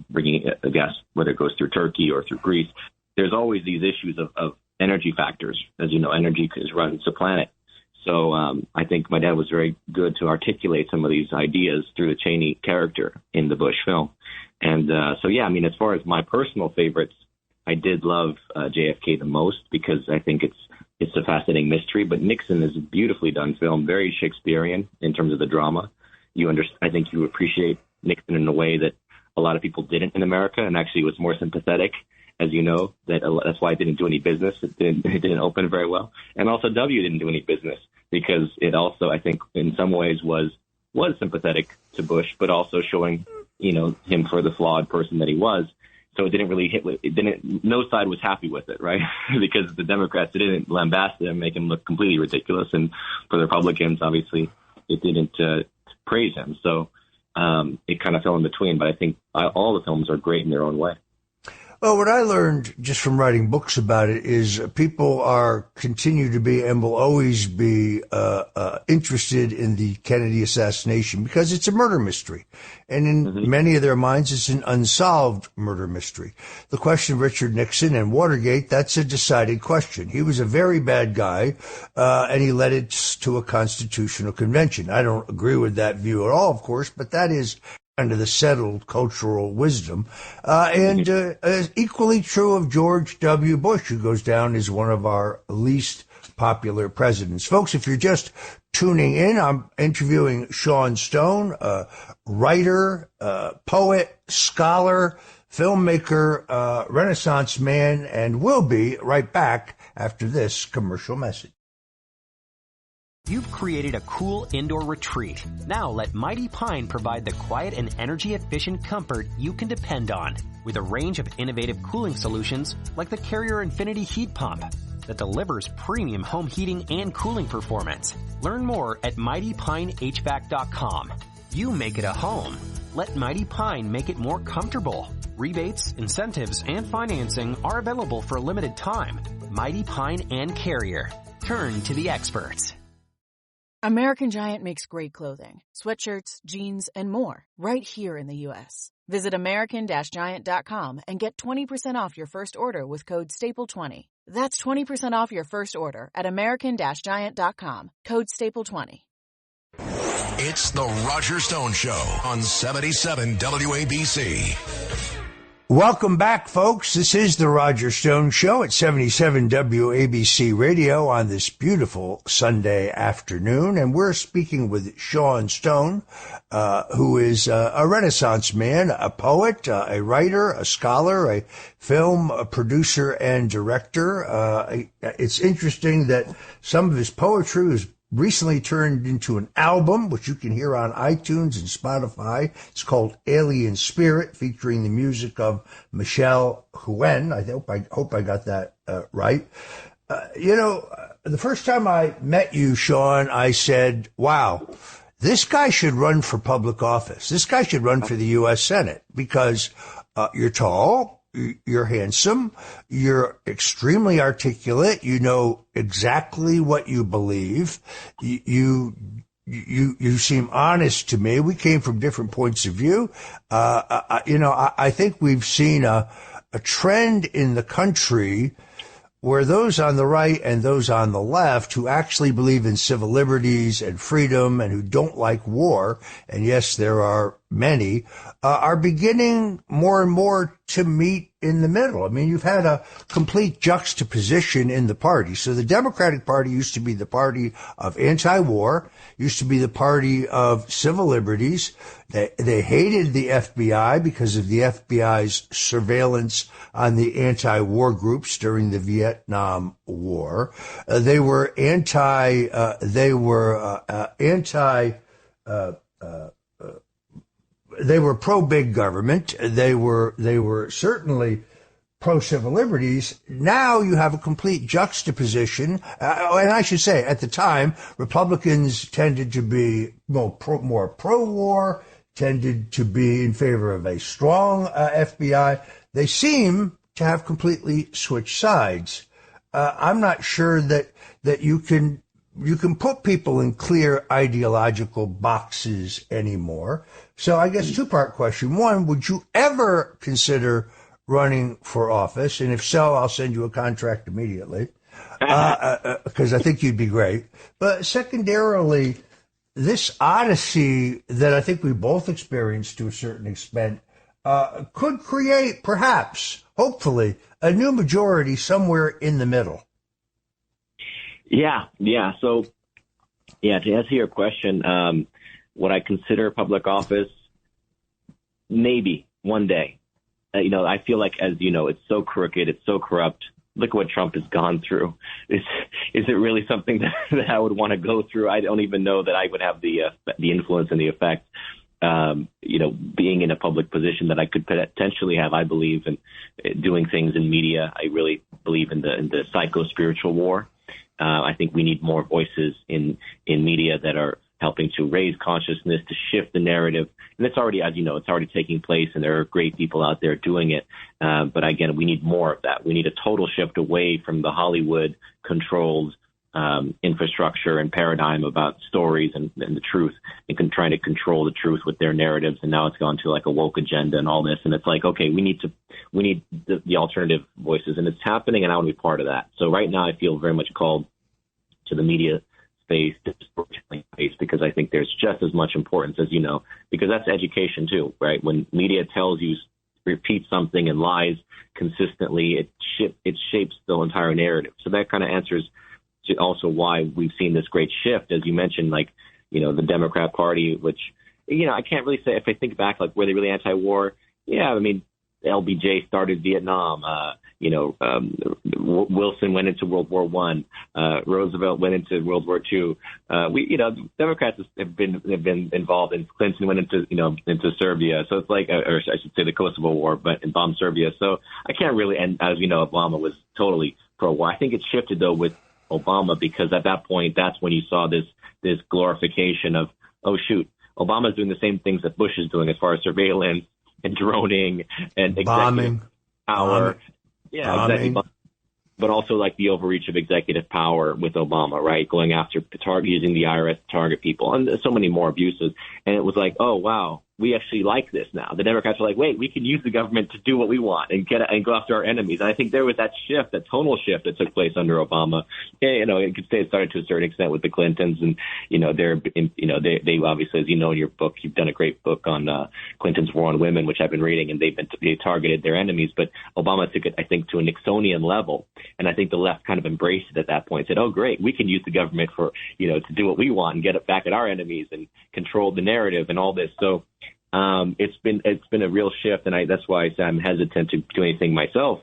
Speaker 6: Bringing the gas, whether it goes through Turkey or through Greece, there's always these issues of energy factors. As you know, energy runs the planet. So I think my dad was very good to articulate some of these ideas through the Cheney character in the Bush film. And as far as my personal favorites, I did love JFK the most because I think it's a fascinating mystery. But Nixon is a beautifully done film, very Shakespearean in terms of the drama. I think you appreciate Nixon in a way that a lot of people didn't in America, and actually was more sympathetic, as you know. That's why it didn't do any business. It didn't open very well, and also W didn't do any business because it also, I think, in some ways was sympathetic to Bush, but also showing him for the flawed person that he was. So it didn't really no side was happy with it, right? Because the Democrats didn't lambast him, make him look completely ridiculous. And for the Republicans, obviously, it didn't praise him. So it kind of fell in between. But I think all the films are great in their own way.
Speaker 5: Well, what I learned just from writing books about it is people continue to be and will always be interested in the Kennedy assassination because it's a murder mystery. And in many of their minds, it's an unsolved murder mystery. The question of Richard Nixon and Watergate, that's a decided question. He was a very bad guy, and he led it to a constitutional convention. I don't agree with that view at all, of course, but that is under the settled cultural wisdom, and equally true of George W. Bush, who goes down as one of our least popular presidents. Folks, if you're just tuning in, I'm interviewing Sean Stone, writer, poet, scholar, filmmaker, Renaissance man, and we'll be right back after this commercial message.
Speaker 7: You've created a cool indoor retreat. Now let Mighty Pine provide the quiet and energy-efficient comfort you can depend on with a range of innovative cooling solutions like the Carrier Infinity Heat Pump that delivers premium home heating and cooling performance. Learn more at MightyPineHVAC.com. You make it a home. Let Mighty Pine make it more comfortable. Rebates, incentives, and financing are available for a limited time. Mighty Pine and Carrier. Turn to the experts.
Speaker 8: American Giant makes great clothing, sweatshirts, jeans, and more right here in the U.S. Visit American-Giant.com and get 20% off your first order with code STAPLE20. That's 20% off your first order at American-Giant.com. Code STAPLE20.
Speaker 3: It's the Roger Stone Show on 77 WABC.
Speaker 5: Welcome back, folks. This is the Roger Stone Show at 77 WABC Radio on this beautiful Sunday afternoon. And we're speaking with Sean Stone, who is a Renaissance man, a poet, a writer, a scholar, a film producer and director. It's interesting that some of his poetry was recently turned into an album, which you can hear on iTunes and Spotify. It's called Alien Spirit, featuring the music of Michel Huen. I hope I got that right. The first time I met you, Sean, I said, wow, this guy should run for public office. This guy should run for the U.S. Senate because you're tall, you're handsome, you're extremely articulate, you know exactly what you believe, you seem honest to me. We came from different points of view. I think we've seen a trend in the country where those on the right and those on the left who actually believe in civil liberties and freedom and who don't like war, and yes, there are many, are beginning more and more to meet in the middle. I mean, you've had a complete juxtaposition in the party. So the Democratic Party used to be the party of anti-war, used to be the party of civil liberties. They hated the FBI because of the FBI's surveillance on the anti-war groups during the Vietnam War. They were they were pro-big government. They were certainly pro-civil liberties. Now you have a complete juxtaposition. And I should say, at the time, Republicans tended to be more pro-war, tended to be in favor of a strong FBI. They seem to have completely switched sides. I'm not sure that you can put people in clear ideological boxes anymore. So I guess two-part question. One, would you ever consider running for office? And if so, I'll send you a contract immediately, because I think you'd be great. But secondarily, this odyssey that I think we both experienced to a certain extent could create, perhaps, hopefully, a new majority somewhere in the middle.
Speaker 6: Yeah. So, to answer your question, would I consider public office? Maybe one day. I feel like, as you know, it's so crooked, it's so corrupt. Look at what Trump has gone through. Is it really something that I would want to go through? I don't even know that I would have the influence and the effect. Being in a public position that I could potentially have. I believe in doing things in media. I really believe in the psycho-spiritual war. I think we need more voices in media that are helping to raise consciousness, to shift the narrative. And it's already, as you know, it's already taking place, and there are great people out there doing it. But again, we need more of that. We need a total shift away from the Hollywood-controlled infrastructure and paradigm about stories and the truth, and trying to control the truth with their narratives. And now it's gone to like a woke agenda and all this. And it's like, okay, we need the alternative voices, and it's happening, and I want to be part of that. So right now I feel very much called to the media space, because I think there's just as much importance, as you know, because that's education too, right? When media tells you, repeats something and lies consistently, it shapes the entire narrative. So that kind of answers also why we've seen this great shift, as you mentioned, like, you know, the Democrat Party, which, you know, I can't really say, if I think back, like, were they really anti-war? Yeah, I mean, LBJ started Vietnam. Wilson went into World War One. Roosevelt went into World War Two. Democrats have been involved, and Clinton went into Serbia. So it's like, or I should say, the Kosovo War, but and bombed Serbia. So I can't really. And as you know, Obama was totally pro-war. I think it shifted though with Obama, because at that point, that's when you saw this glorification of, oh shoot, Obama's doing the same things that Bush is doing as far as surveillance and droning and
Speaker 5: bombing
Speaker 6: power. Exactly. But also like the overreach of executive power with Obama, right? Going after using the IRS to target people, and so many more abuses. And it was like, oh wow, we actually like this now. The Democrats are like, wait, we can use the government to do what we want and go after our enemies. And I think there was that shift, that tonal shift that took place under Obama. You know, you could say it started to a certain extent with the Clintons, and they obviously, as you know in your book, you've done a great book on Clinton's war on women, which I've been reading, and they targeted their enemies. But Obama took it, I think, to a Nixonian level, and I think the left kind of embraced it at that point. Said, oh great, we can use the government for to do what we want and get it back at our enemies and control the narrative and all this. So. It's been a real shift, and that's why I say I'm hesitant to do anything myself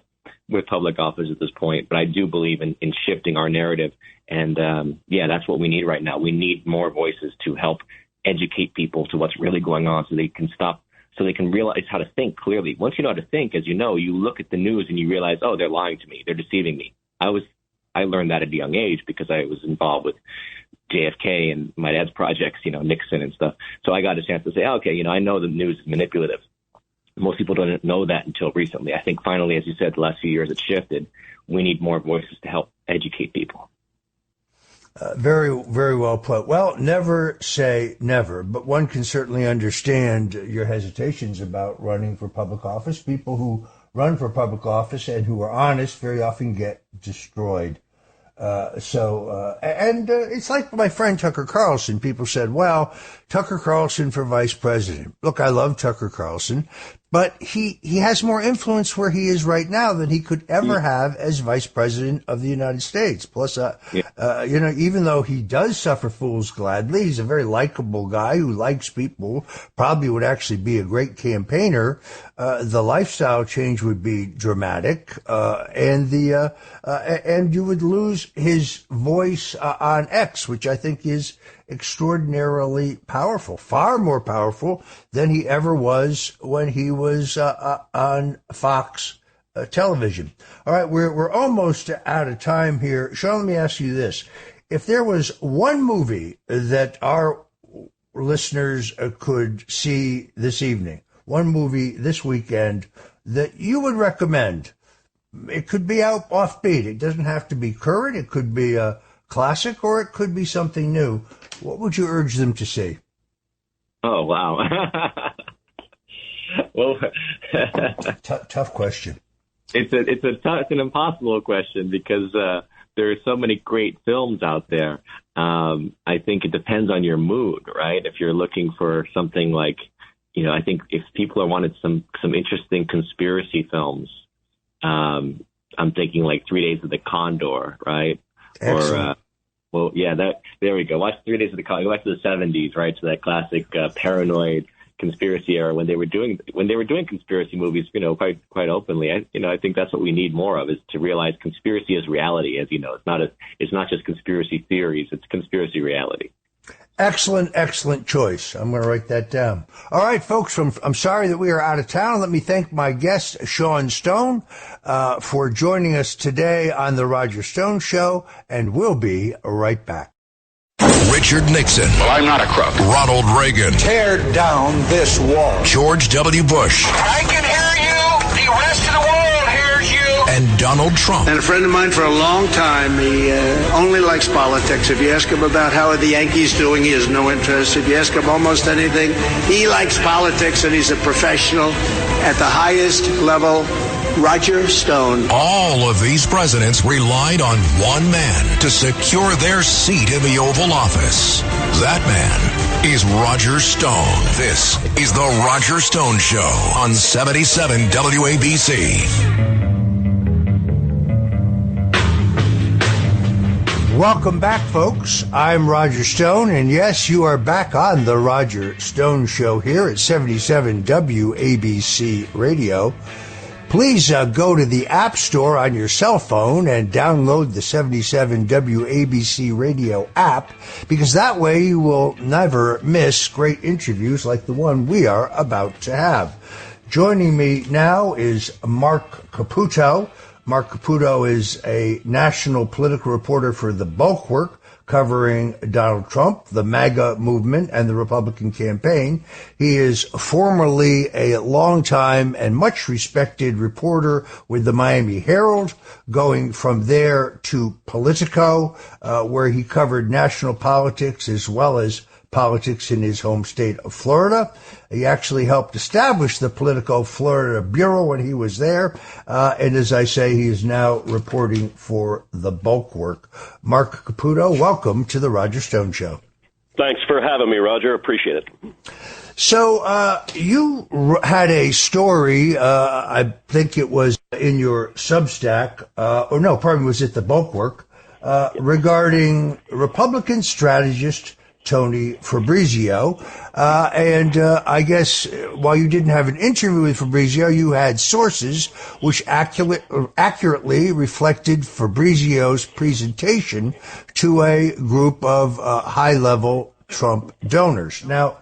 Speaker 6: with public office at this point. But I do believe in shifting our narrative, and that's what we need right now. We need more voices to help educate people to what's really going on, so they can stop, so they can realize how to think clearly. Once you know how to think, as you know, you look at the news and you realize, oh, they're lying to me, they're deceiving me. I learned that at a young age because I was involved with JFK and my dad's projects, Nixon and stuff. So I got a chance to say, okay, I know the news is manipulative. Most people don't know that until recently. I think finally, as you said, the last few years it shifted. We need more voices to help educate people.
Speaker 5: Very, very well put. Well, never say never, but one can certainly understand your hesitations about running for public office. People who run for public office and who are honest very often get destroyed. It's like my friend Tucker Carlson. People said, well, Tucker Carlson for vice president. Look, I love Tucker Carlson, but he has more influence where he is right now than he could ever have as vice president of the United States. Plus, even though he does suffer fools gladly, he's a very likable guy who likes people, probably would actually be a great campaigner. The lifestyle change would be dramatic, and you would lose his voice on X, which I think is extraordinarily powerful, far more powerful than he ever was when he was on Fox television. All right, we're almost out of time here. Sean, let me ask you this. If there was one movie that our listeners could see this evening, one movie this weekend that you would recommend, it could be offbeat. It doesn't have to be current. It could be a classic, or it could be something new. What would you urge them to see?
Speaker 6: Oh, wow. Well,
Speaker 5: tough question.
Speaker 6: It's an impossible question because there are so many great films out there. I think it depends on your mood, right? If you're looking for something like, I think if people are wanting some interesting conspiracy films, I'm thinking like 3 Days of the Condor, right?
Speaker 5: Excellent.
Speaker 6: There we go. Watch 3 Days of the Condor. Go back to the 70s, right? To that classic paranoid conspiracy era when they were doing conspiracy movies, quite openly. I think that's what we need more of, is to realize conspiracy is reality. As you know, it's not just conspiracy theories; it's conspiracy reality.
Speaker 5: Excellent choice. I'm going to write that down. All right, folks, I'm sorry that we are out of town. Let me thank my guest, Sean Stone, for joining us today on The Roger Stone Show, and we'll be right back.
Speaker 3: Richard Nixon.
Speaker 9: Well, I'm not a crook.
Speaker 3: Ronald Reagan.
Speaker 4: Tear down this wall.
Speaker 3: George W. Bush.
Speaker 9: I can hear you. The rest of the world hears you.
Speaker 3: And Donald Trump.
Speaker 4: And a friend of mine for a long time, he only likes politics. If you ask him about how are the Yankees doing, he has no interest. If you ask him almost anything, he likes politics, and he's a professional at the highest level. Roger Stone.
Speaker 3: All of these presidents relied on one man to secure their seat in the Oval Office. That man is Roger Stone. This is the Roger Stone Show on 77 WABC.
Speaker 5: Welcome back, folks. I'm Roger Stone, and yes, you are back on the Roger Stone Show here at 77 WABC Radio. Please go to the App Store on your cell phone and download the 77 WABC Radio app, because that way you will never miss great interviews like the one we are about to have. Joining me now is Mark Caputo. Mark Caputo is a national political reporter for The Bulwark, covering Donald Trump, the MAGA movement, and the Republican campaign. He is formerly a longtime and much respected reporter with the Miami Herald, going from there to Politico, where he covered national politics as well as politics in his home state of Florida. He actually helped establish the Politico Florida Bureau when he was there. And as I say, he is now reporting for The Bulwark. Mark Caputo, welcome to the Roger Stone Show.
Speaker 10: Thanks for having me, Roger. Appreciate it.
Speaker 5: So you had a story, I think it was in your Substack, it was at The Bulwark, regarding Republican strategist Tony Fabrizio. I guess while you didn't have an interview with Fabrizio, you had sources which accurately reflected Fabrizio's presentation to a group of high-level Trump donors. Now,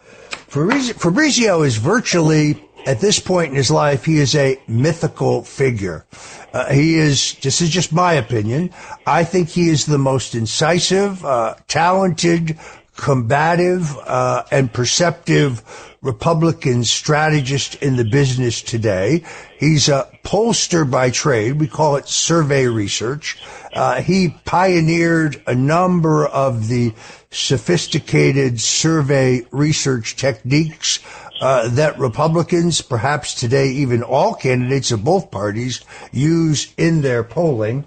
Speaker 5: Fabrizio is virtually, at this point in his life, he is a mythical figure. This is just my opinion, I think he is the most incisive, talented, combative, and perceptive Republican strategist in the business today. He's a pollster by trade. We call it survey research. He pioneered a number of the sophisticated survey research techniques that Republicans, perhaps today even all candidates of both parties, use in their polling.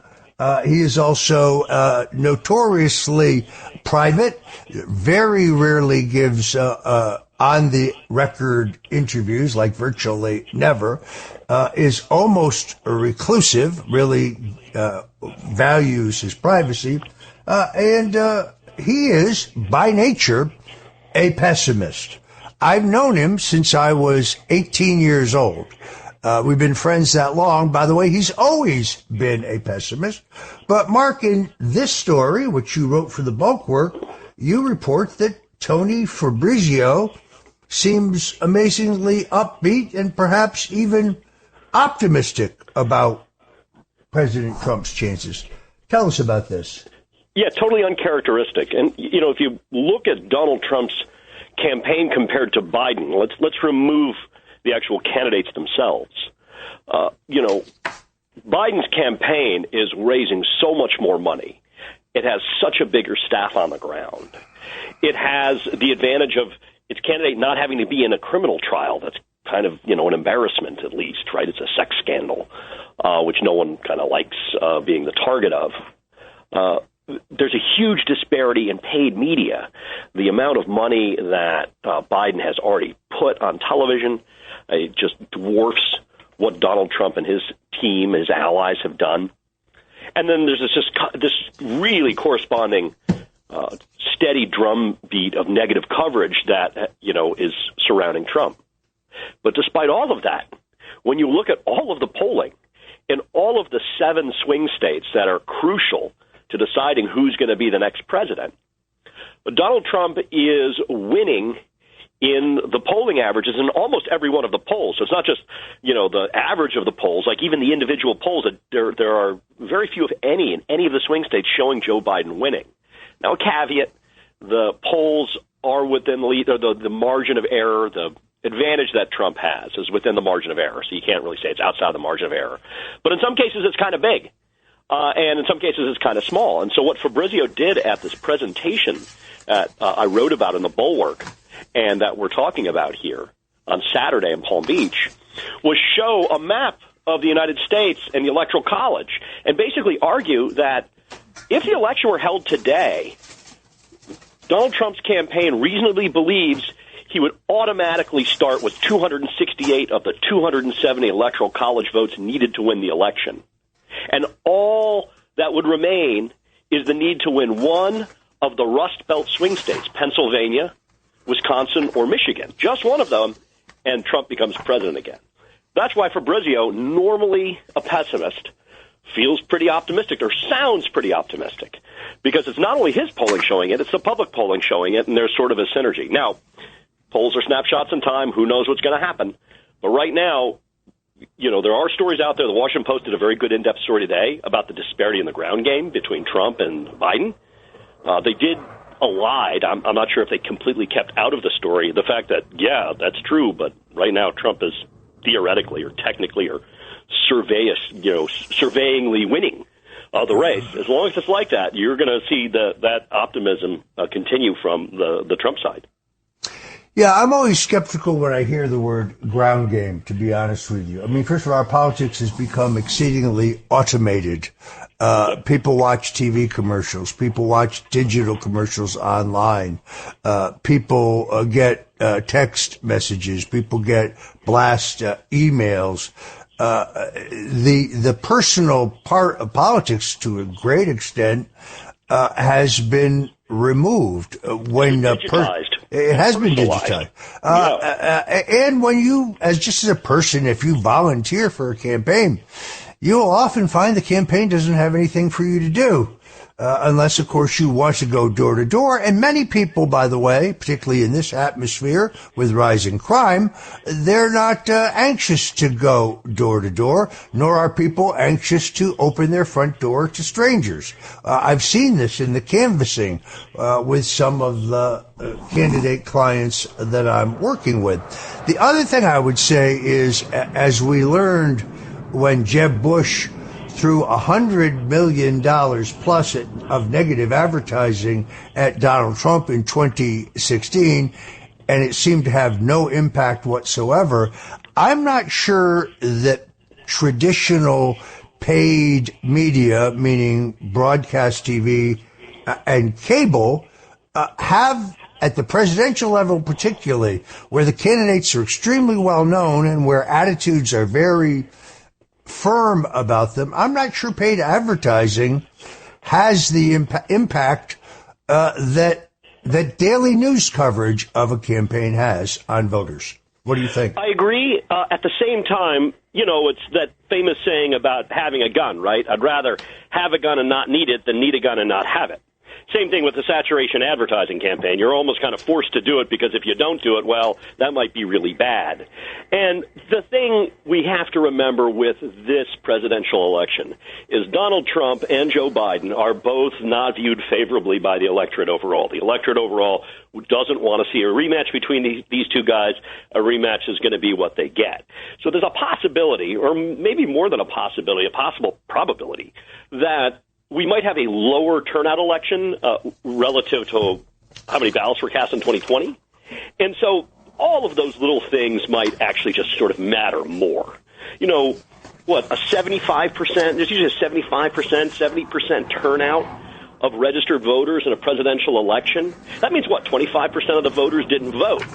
Speaker 5: He is also notoriously private, very rarely gives on-the-record interviews, like virtually never, is almost reclusive, really values his privacy, and he is, by nature, a pessimist. I've known him since I was 18 years old. We've been friends that long. By the way, he's always been a pessimist. But Mark, in this story, which you wrote for The Bulwark, you report that Tony Fabrizio seems amazingly upbeat and perhaps even optimistic about President Trump's chances. Tell us about this.
Speaker 10: Yeah, totally uncharacteristic. And, you know, if you look at Donald Trump's campaign compared to Biden, let's remove the actual candidates themselves. Biden's campaign is raising so much more money. It has such a bigger staff on the ground. It has the advantage of its candidate not having to be in a criminal trial. That's kind of, an embarrassment, at least, right? It's a sex scandal, which no one kind of likes being the target of. There's a huge disparity in paid media. The amount of money that Biden has already put on television, it just dwarfs what Donald Trump and his team, his allies, have done. And then there's this really corresponding steady drumbeat of negative coverage that, is surrounding Trump. But despite all of that, when you look at all of the polling in all of the 7 swing states that are crucial to deciding who's going to be the next president, Donald Trump is winning in the polling averages in almost every one of the polls. So it's not just, the average of the polls, like even the individual polls, there are very few, if any, in any of the swing states showing Joe Biden winning. Now, a caveat, the polls are within the lead, or the margin of error, the advantage that Trump has is within the margin of error. So you can't really say it's outside the margin of error. But in some cases, it's kind of big. And in some cases, it's kind of small. And so what Fabrizio did at this presentation that I wrote about in the Bulwark and that we're talking about here on Saturday in Palm Beach was show a map of the United States and the Electoral College and basically argue that if the election were held today, Donald Trump's campaign reasonably believes he would automatically start with 268 of the 270 Electoral College votes needed to win the election. And all that would remain is the need to win one of the Rust Belt swing states, Pennsylvania, Wisconsin, or Michigan. Just one of them, and Trump becomes president again. That's why Fabrizio, normally a pessimist, feels pretty optimistic or sounds pretty optimistic. Because it's not only his polling showing it, it's the public polling showing it, and there's sort of a synergy. Now, polls are snapshots in time. Who knows what's going to happen? But right now, you know, there are stories out there. The Washington Post did a very good in-depth story today about the disparity in the ground game between Trump and Biden. They did allied. I'm not sure if they completely kept out of the story the fact that, yeah, that's true, but right now Trump is theoretically or technically or surveyingly winning the race. As long as it's like that, you're going to see that optimism continue from the Trump side.
Speaker 5: Yeah, I'm always skeptical when I hear the word ground game, to be honest with you. I mean, first of all, our politics has become exceedingly automated. People watch TV commercials. People watch digital commercials online. People get text messages. People get blast emails. The personal part of politics, to a great extent, has been removed when it has been digitized. And when you, just as a person, if you volunteer for a campaign, you will often find the campaign doesn't have anything for you to do. Unless, of course, you want to go door to door. And many people, by the way, particularly in this atmosphere with rising crime, they're not anxious to go door to door, nor are people anxious to open their front door to strangers. I've seen this in the canvassing with some of the candidate clients that I'm working with. The other thing I would say is, as we learned when Jeb Bush threw $100 million plus of negative advertising at Donald Trump in 2016, and it seemed to have no impact whatsoever. I'm not sure that traditional paid media, meaning broadcast TV and cable, have, at the presidential level particularly, where the candidates are extremely well known and where attitudes are very firm about them, I'm not sure paid advertising has the impact that daily news coverage of a campaign has on voters. What do you think?
Speaker 10: I agree. At the same time, you know, it's that famous saying about having a gun, right? I'd rather have a gun and not need it than need a gun and not have it. Same thing with the saturation advertising campaign. You're almost kind of forced to do it because if you don't do it, well, that might be really bad. And the thing we have to remember with this presidential election is Donald Trump and Joe Biden are both not viewed favorably by the electorate overall. The electorate overall doesn't want to see a rematch between these two guys. A rematch is going to be what they get. So there's a possibility, or maybe more than a possibility, a possible probability that we might have a lower turnout election relative to how many ballots were cast in 2020. And so all of those little things might actually just sort of matter more. You know, what, a 75%, there's usually a 75%, 70% turnout of registered voters in a presidential election. That means, what, 25% of the voters didn't vote.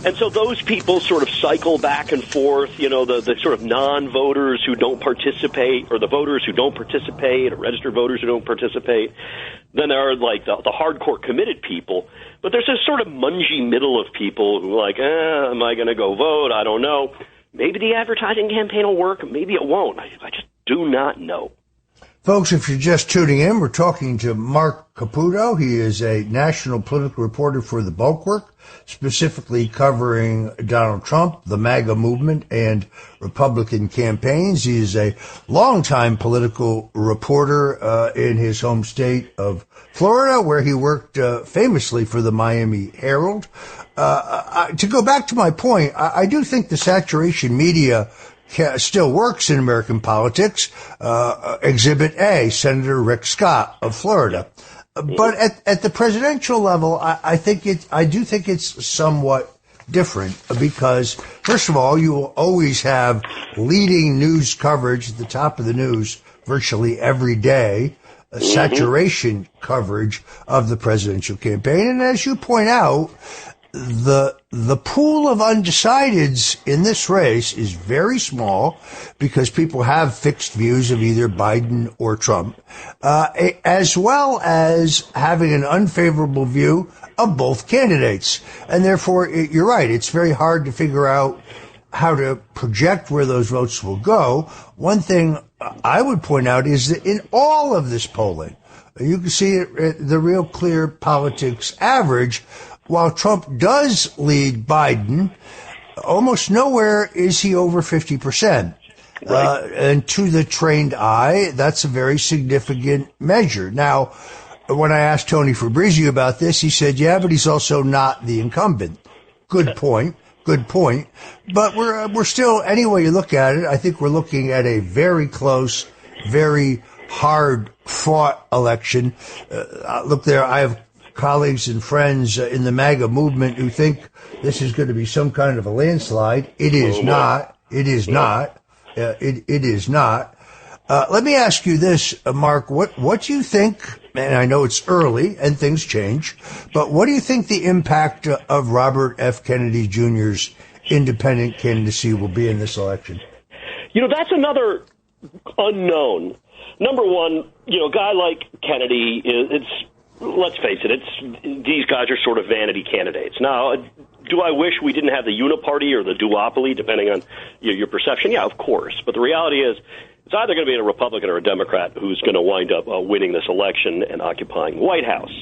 Speaker 10: And so those people sort of cycle back and forth, you know, the sort of non-voters who don't participate, or the voters who don't participate, or registered voters who don't participate. Then there are, like, the hardcore committed people. But there's this sort of mungy middle of people who are like, am I going to go vote? I don't know. Maybe the advertising campaign will work. Maybe it won't. I just do not know.
Speaker 5: Folks, if you're just tuning in, we're talking to Mark Caputo. He is a national political reporter for The Bulwark, specifically covering Donald Trump, the MAGA movement, and Republican campaigns. He is a longtime political reporter in his home state of Florida, where he worked famously for the Miami Herald. To go back to my point, I do think the saturation media still works in American politics. Exhibit A, Senator Rick Scott of Florida. But at the presidential level, I do think it's somewhat different because, first of all, you will always have leading news coverage at the top of the news virtually every day, saturation coverage of the presidential campaign. And as you point out, the pool of undecideds in this race is very small because people have fixed views of either Biden or Trump, as well as having an unfavorable view of both candidates. And therefore, you're right, it's very hard to figure out how to project where those votes will go. One thing I would point out is that in all of this polling, you can see it, the Real Clear Politics average, while Trump does lead Biden, almost nowhere is he over 50%. Right. And to the trained eye, that's a very significant measure. Now, when I asked Tony Fabrizio about this, he said, yeah, but he's also not the incumbent. Good point. But we're still, any way you look at it, I think we're looking at a very close, very hard fought election. Look there, I have colleagues and friends in the MAGA movement who think this is going to be some kind of a landslide. It is not. It is not. It is not. Let me ask you this, Mark. What do you think? And I know it's early and things change, but what do you think the impact of Robert F. Kennedy Jr.'s independent candidacy will be in this election?
Speaker 10: That's another unknown. Number one, a guy like Kennedy, let's face it, these guys are sort of vanity candidates. Now, do I wish we didn't have the uniparty or the duopoly, depending on your perception? Yeah, of course. But the reality is, it's either going to be a Republican or a Democrat who's going to wind up winning this election and occupying the White House.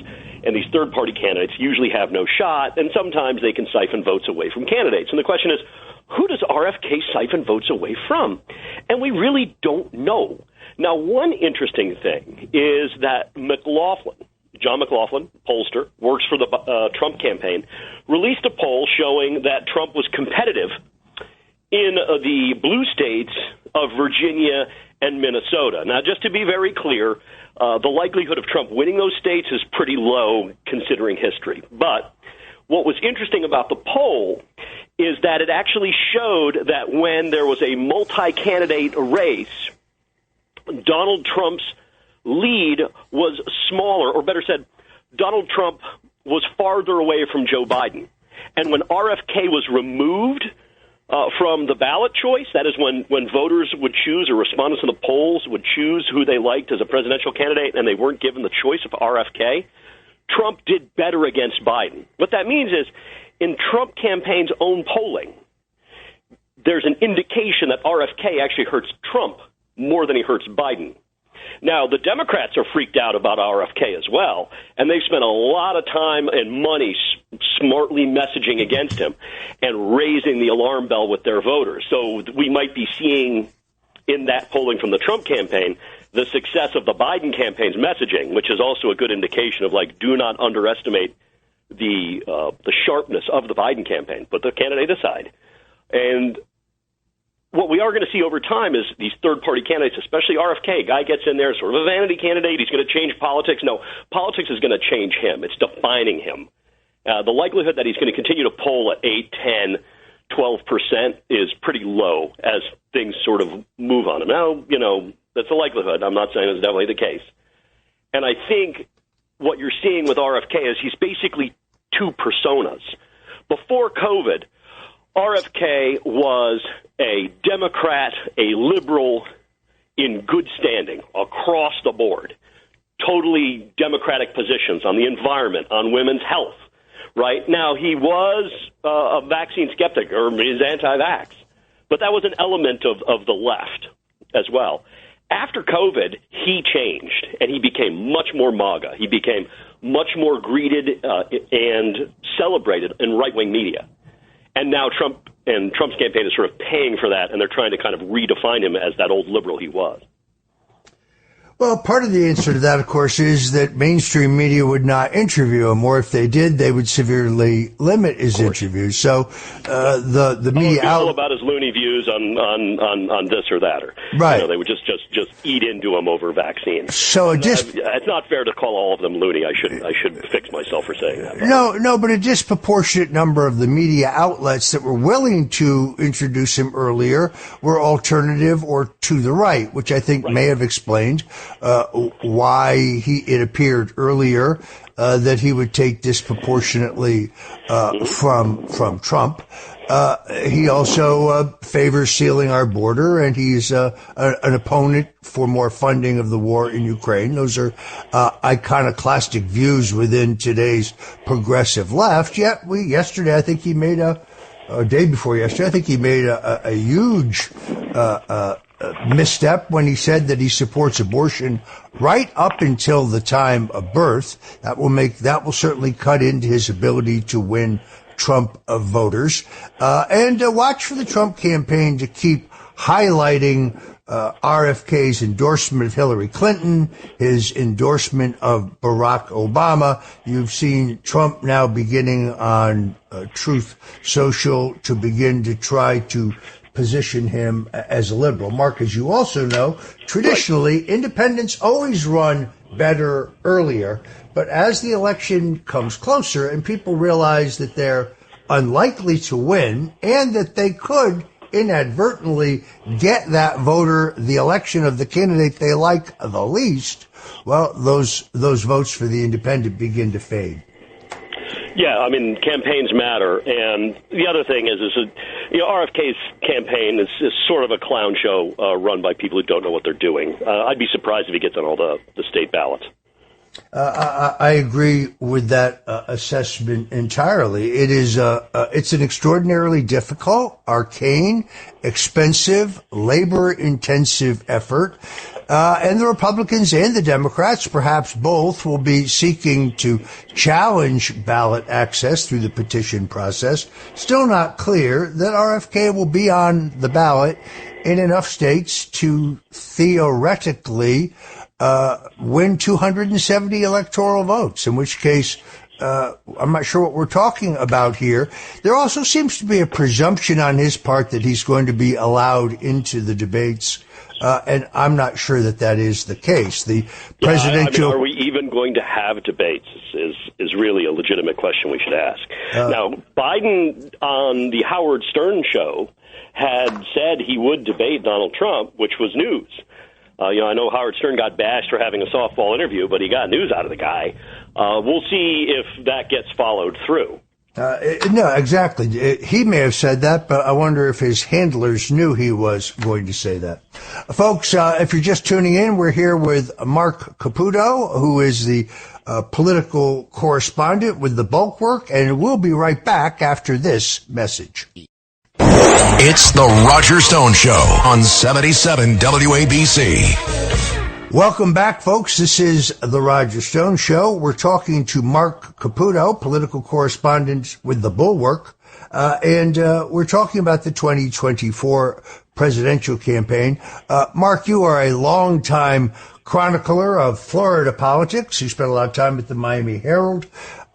Speaker 10: And these third-party candidates usually have no shot, and sometimes they can siphon votes away from candidates. And the question is, who does RFK siphon votes away from? And we really don't know. Now, one interesting thing is that John McLaughlin, pollster, works for the Trump campaign, released a poll showing that Trump was competitive in the blue states of Virginia and Minnesota. Now, just to be very clear, the likelihood of Trump winning those states is pretty low considering history. But what was interesting about the poll is that it actually showed that when there was a multi-candidate race, Donald Trump's lead was smaller, or better said, Donald Trump was farther away from Joe Biden. And when RFK was removed from the ballot choice, that is when voters would choose, or respondents in the polls would choose who they liked as a presidential candidate, and they weren't given the choice of RFK, Trump did better against Biden. What that means is, in Trump campaign's own polling, there's an indication that RFK actually hurts Trump more than he hurts Biden. Now, the Democrats are freaked out about RFK as well, and they've spent a lot of time and money smartly messaging against him and raising the alarm bell with their voters. So we might be seeing in that polling from the Trump campaign the success of the Biden campaign's messaging, which is also a good indication of, do not underestimate the sharpness of the Biden campaign. Put the candidate aside. And what we are going to see over time is these third-party candidates, especially RFK, guy gets in there, sort of a vanity candidate. He's going to change politics. No, politics is going to change him. It's defining him. The likelihood that he's going to continue to poll at 8, 10, 12% is pretty low as things sort of move on him. Now, that's a likelihood. I'm not saying it's definitely the case. And I think what you're seeing with RFK is he's basically two personas. Before COVID, RFK was a Democrat, a liberal in good standing across the board, totally Democratic positions on the environment, on women's health. Right now, he was a vaccine skeptic, or is anti-vax, but that was an element of the left as well. after COVID, he changed, and he became much more MAGA. He became much more greeted and celebrated in right-wing media. And now Trump's campaign is sort of paying for that, and they're trying to kind of redefine him as that old liberal he was.
Speaker 5: Well, part of the answer to that, of course, is that mainstream media would not interview him, or if they did, they would severely limit his interviews. So the media
Speaker 10: all about his loony views on this or that, or
Speaker 5: right.
Speaker 10: They would just eat into him over vaccines.
Speaker 5: So
Speaker 10: it's not fair to call all of them loony. I should fix myself for saying that.
Speaker 5: No, but a disproportionate number of the media outlets that were willing to introduce him earlier were alternative or to the right, which I think may have explained why it appeared earlier that he would take disproportionately from Trump. He also favors sealing our border, and he's an opponent for more funding of the war in Ukraine. Those are iconoclastic views within today's progressive left. Yet yesterday, I think he made day before yesterday, I think he made a huge misstep when he said that he supports abortion right up until the time of birth. That will certainly cut into his ability to win Trump voters. And watch for the Trump campaign to keep highlighting RFK's endorsement of Hillary Clinton, his endorsement of Barack Obama. You've seen Trump now beginning on Truth Social to begin to try to position him as a liberal. Mark, as you also know, traditionally, independents always run better earlier. But as the election comes closer and people realize that they're unlikely to win and that they could inadvertently get that voter the election of the candidate they like the least, well, those votes for the independent begin to fade.
Speaker 10: Yeah, I mean, campaigns matter, and the other thing is RFK's campaign is sort of a clown show run by people who don't know what they're doing. I'd be surprised if he gets on all the state ballots.
Speaker 5: I agree with that assessment entirely. It's an extraordinarily difficult, arcane, expensive, labor-intensive effort. And the Republicans and the Democrats, perhaps both, will be seeking to challenge ballot access through the petition process. Still not clear that RFK will be on the ballot in enough states to theoretically win 270 electoral votes, in which case I'm not sure what we're talking about here. There also seems to be a presumption on his part that he's going to be allowed into the debates. And I'm not sure that is the case. The presidential.
Speaker 10: Are we even going to have debates? Is really a legitimate question we should ask. Now, Biden on the Howard Stern show had said he would debate Donald Trump, which was news. I know Howard Stern got bashed for having a softball interview, but he got news out of the guy. We'll see if that gets followed through.
Speaker 5: No, exactly. He may have said that, but I wonder if his handlers knew he was going to say that. Folks, if you're just tuning in, we're here with Mark Caputo, who is the political correspondent with The Bulwark, and we'll be right back after this message.
Speaker 3: It's the Roger Stone Show on 77 WABC.
Speaker 5: Welcome back, folks. This is the Roger Stone Show. We're talking to Mark Caputo, political correspondent with The Bulwark, and we're talking about the 2024 presidential campaign. Mark, you are a longtime chronicler of Florida politics. You spent a lot of time at the Miami Herald.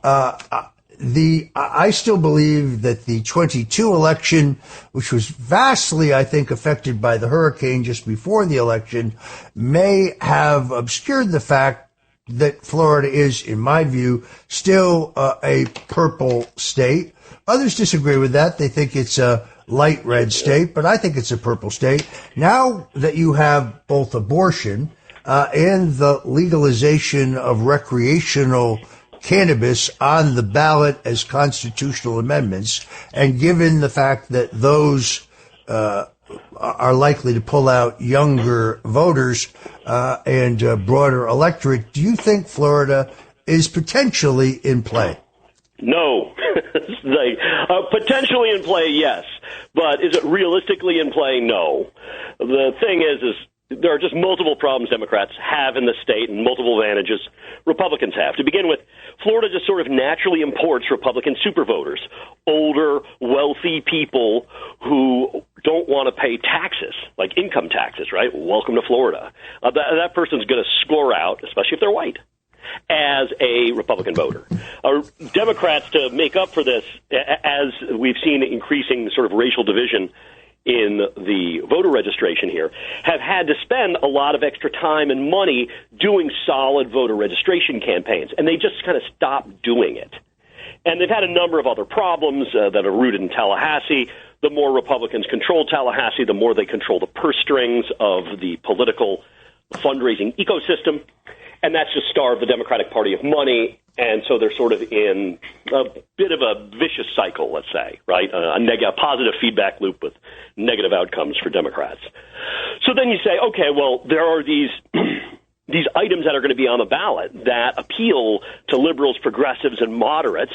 Speaker 5: I still believe that the 22 election, which was vastly, I think, affected by the hurricane just before the election, may have obscured the fact that Florida is, in my view, still a purple state. Others disagree with that. They think it's a light red state, but I think it's a purple state. Now that you have both abortion and the legalization of recreational cannabis on the ballot as constitutional amendments, and given the fact that those are likely to pull out younger voters and a broader electorate, do you think Florida is potentially in play?
Speaker 10: No. Potentially in play, yes. But is it realistically in play? No. The thing is there are just multiple problems Democrats have in the state and multiple advantages Republicans have. To begin with, Florida just sort of naturally imports Republican supervoters, older, wealthy people who don't want to pay taxes, like income taxes, right? Welcome to Florida. That person's going to score out, especially if they're white, as a Republican voter. Democrats, to make up for this, as we've seen increasing sort of racial division in the voter registration here, have had to spend a lot of extra time and money doing solid voter registration campaigns, and they just kind of stopped doing it. And they've had a number of other problems that are rooted in Tallahassee. The more Republicans control Tallahassee, the more they control the purse strings of the political fundraising ecosystem, and that's just starved the Democratic Party of money. And so they're sort of in a bit of a vicious cycle, let's say, right? A positive feedback loop with negative outcomes for Democrats. So then you say, okay, well, there are these these items that are going to be on the ballot that appeal to liberals, progressives, and moderates,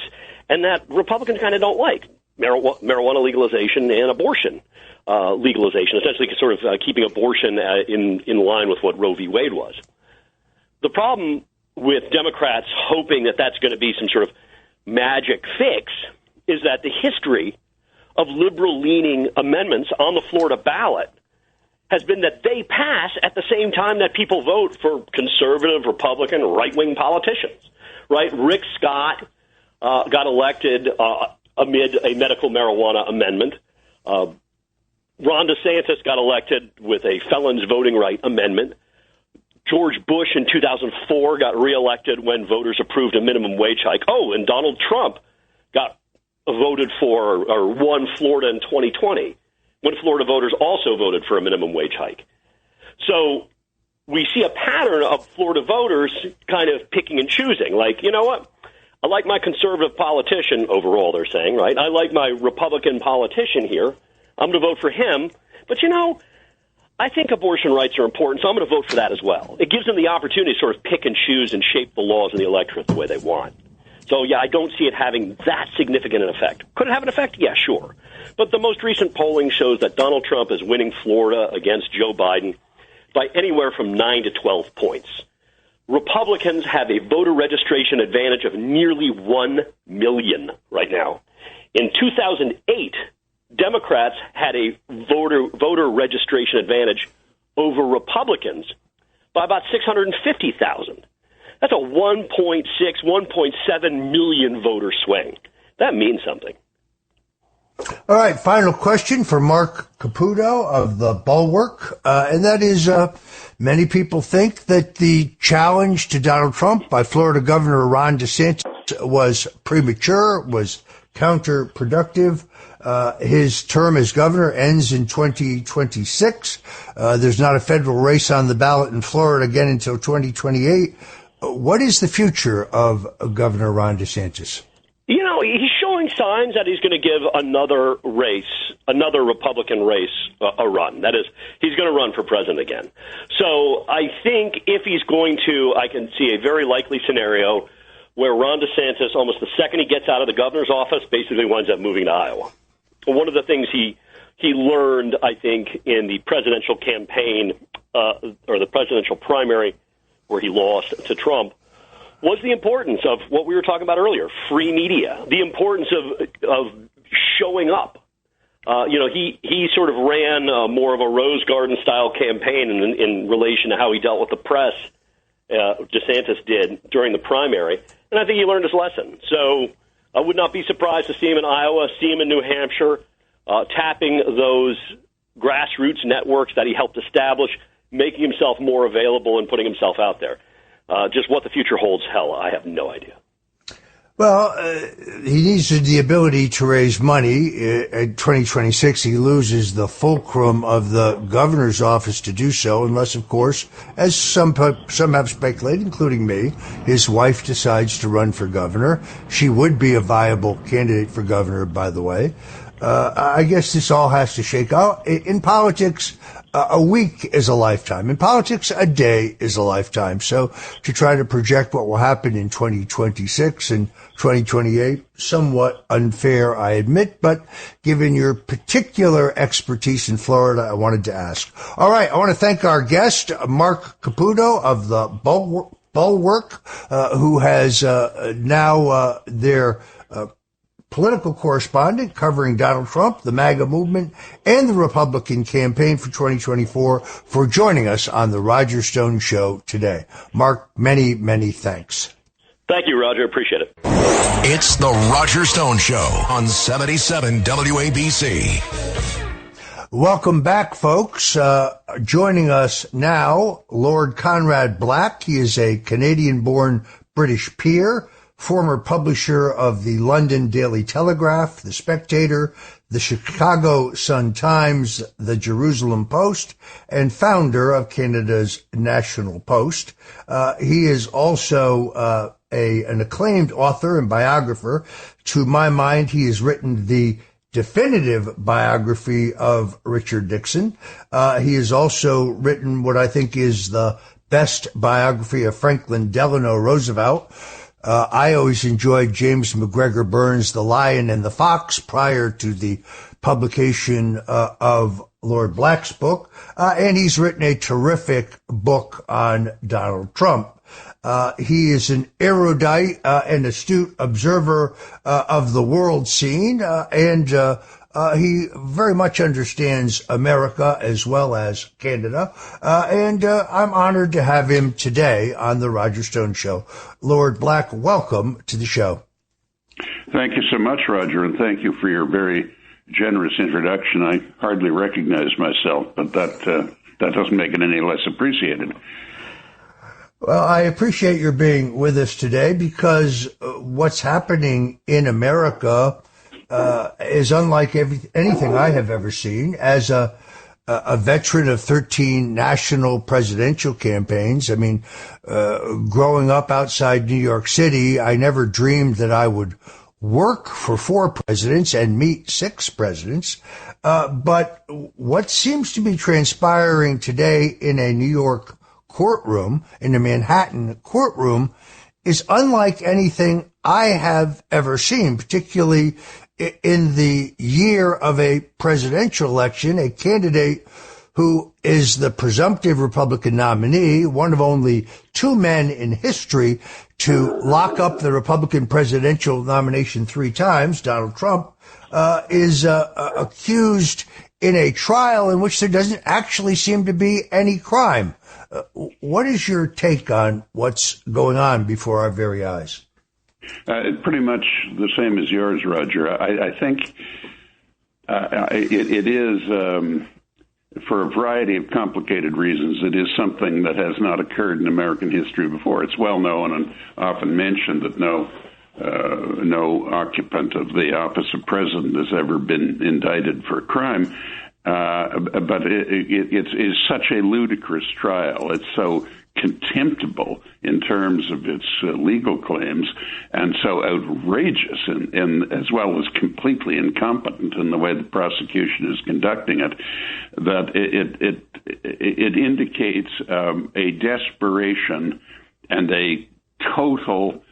Speaker 10: and that Republicans kind of don't like. Marijuana legalization and abortion legalization, essentially sort of keeping abortion in line with what Roe v. Wade was. The problem with Democrats hoping that that's going to be some sort of magic fix is that the history of liberal-leaning amendments on the Florida ballot has been that they pass at the same time that people vote for conservative, Republican, right-wing politicians, right? Rick Scott got elected amid a medical marijuana amendment. Ron DeSantis got elected with a felon's voting right amendment. George Bush in 2004 got reelected when voters approved a minimum wage hike. Oh, and Donald Trump got voted for or won Florida in 2020 when Florida voters also voted for a minimum wage hike. So we see a pattern of Florida voters kind of picking and choosing. Like, you know what? I like my conservative politician overall, they're saying, right? I like my Republican politician here. I'm going to vote for him. But, you know, I think abortion rights are important, so I'm going to vote for that as well. It gives them the opportunity to sort of pick and choose and shape the laws in the electorate the way they want. So, yeah, I don't see it having that significant an effect. Could it have an effect? Yeah, sure. But the most recent polling shows that Donald Trump is winning Florida against Joe Biden by anywhere from 9 to 12 points. Republicans have a voter registration advantage of nearly 1 million right now. In 2008, Democrats had a voter registration advantage over Republicans by about 650,000. That's a 1.6, 1.7 million voter swing. That means something.
Speaker 5: All right, final question for Mark Caputo of the Bulwark, and that is many people think that the challenge to Donald Trump by Florida Governor Ron DeSantis was premature, was counterproductive. His term as governor ends in 2026. There's not a federal race on the ballot in Florida again until 2028. What is the future of Governor Ron DeSantis?
Speaker 10: You know, he's showing signs that he's going to give another Republican race a run. That is, he's going to run for president again. So I think if he's going to, I can see a very likely scenario where Ron DeSantis, almost the second he gets out of the governor's office, basically winds up moving to Iowa. One of the things he learned, I think, in the presidential campaign or the presidential primary where he lost to Trump was the importance of what we were talking about earlier, free media, the importance of showing up. He sort of ran more of a Rose Garden style campaign in relation to how he dealt with the press. DeSantis did during the primary, and I think he learned his lesson. So I would not be surprised to see him in Iowa, see him in New Hampshire, tapping those grassroots networks that he helped establish, making himself more available and putting himself out there. Just what the future holds, hell, I have no idea.
Speaker 5: Well, he needs the ability to raise money. In 2026, he loses the fulcrum of the governor's office to do so, unless, of course, as some have speculated, including me, his wife decides to run for governor. She would be a viable candidate for governor, by the way. I guess this all has to shake out. In politics, a week is a lifetime. In politics, a day is a lifetime. So to try to project what will happen in 2026 and 2028, somewhat unfair, I admit, but given your particular expertise in Florida, I wanted to ask. All right, I want to thank our guest, Mark Caputo of the Bulwark, who has now their political correspondent covering Donald Trump, the MAGA movement, and the Republican campaign for 2024 for joining us on the Roger Stone Show today. Mark, many, many thanks.
Speaker 10: Thank you, Roger. Appreciate it.
Speaker 3: It's the Roger Stone Show on 77 WABC.
Speaker 5: Welcome back, folks. Joining us now, Lord Conrad Black. He is a Canadian-born British peer, former publisher of the London Daily Telegraph, The Spectator, the Chicago Sun-Times, the Jerusalem Post, and founder of Canada's National Post. He is also an acclaimed author and biographer. To my mind, he has written the definitive biography of Richard Nixon. He has also written what I think is the best biography of Franklin Delano Roosevelt. I always enjoyed James McGregor Burns' The Lion and the Fox prior to the publication of Lord Black's book. And he's written a terrific book on Donald Trump. He is an erudite and astute observer of the world scene, and he very much understands America as well as Canada, and I'm honored to have him today on the Roger Stone Show. Lord Black, welcome to the show.
Speaker 11: Thank you so much, Roger, and thank you for your very generous introduction. I hardly recognize myself, but that doesn't make it any less appreciated.
Speaker 5: Well, I appreciate your being with us today because what's happening in America is unlike anything I have ever seen. As a veteran of 13 national presidential campaigns, I mean, growing up outside New York City, I never dreamed that I would work for 4 presidents and meet 6 presidents. But what seems to be transpiring today in a New York courtroom, in a Manhattan courtroom, is unlike anything I have ever seen, particularly in the year of a presidential election. A candidate who is the presumptive Republican nominee, one of only 2 men in history to lock up the Republican presidential nomination 3 times, Donald Trump, is accused in a trial in which there doesn't actually seem to be any crime. What is your take on what's going on before our very eyes?
Speaker 11: Pretty much the same as yours, Roger. I think it is, for a variety of complicated reasons, it is something that has not occurred in American history before. It's well known and often mentioned that no occupant of the office of president has ever been indicted for a crime. But it's such a ludicrous trial. It's so contemptible in terms of its legal claims, and so outrageous, and as well as completely incompetent in the way the prosecution is conducting it, that it indicates a desperation and a total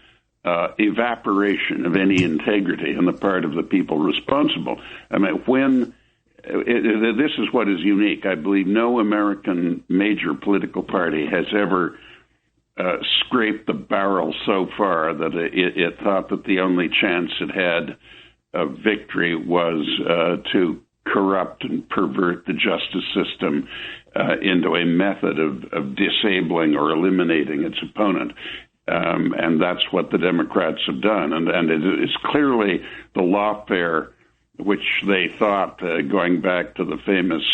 Speaker 11: evaporation of any integrity on the part of the people responsible. I mean, this is what is unique. I believe no American major political party has ever scraped the barrel so far that it thought that the only chance it had of victory was to corrupt and pervert the justice system into a method of disabling or eliminating its opponent. And that's what the Democrats have done. And it is clearly the lawfare which they thought, going back to the famous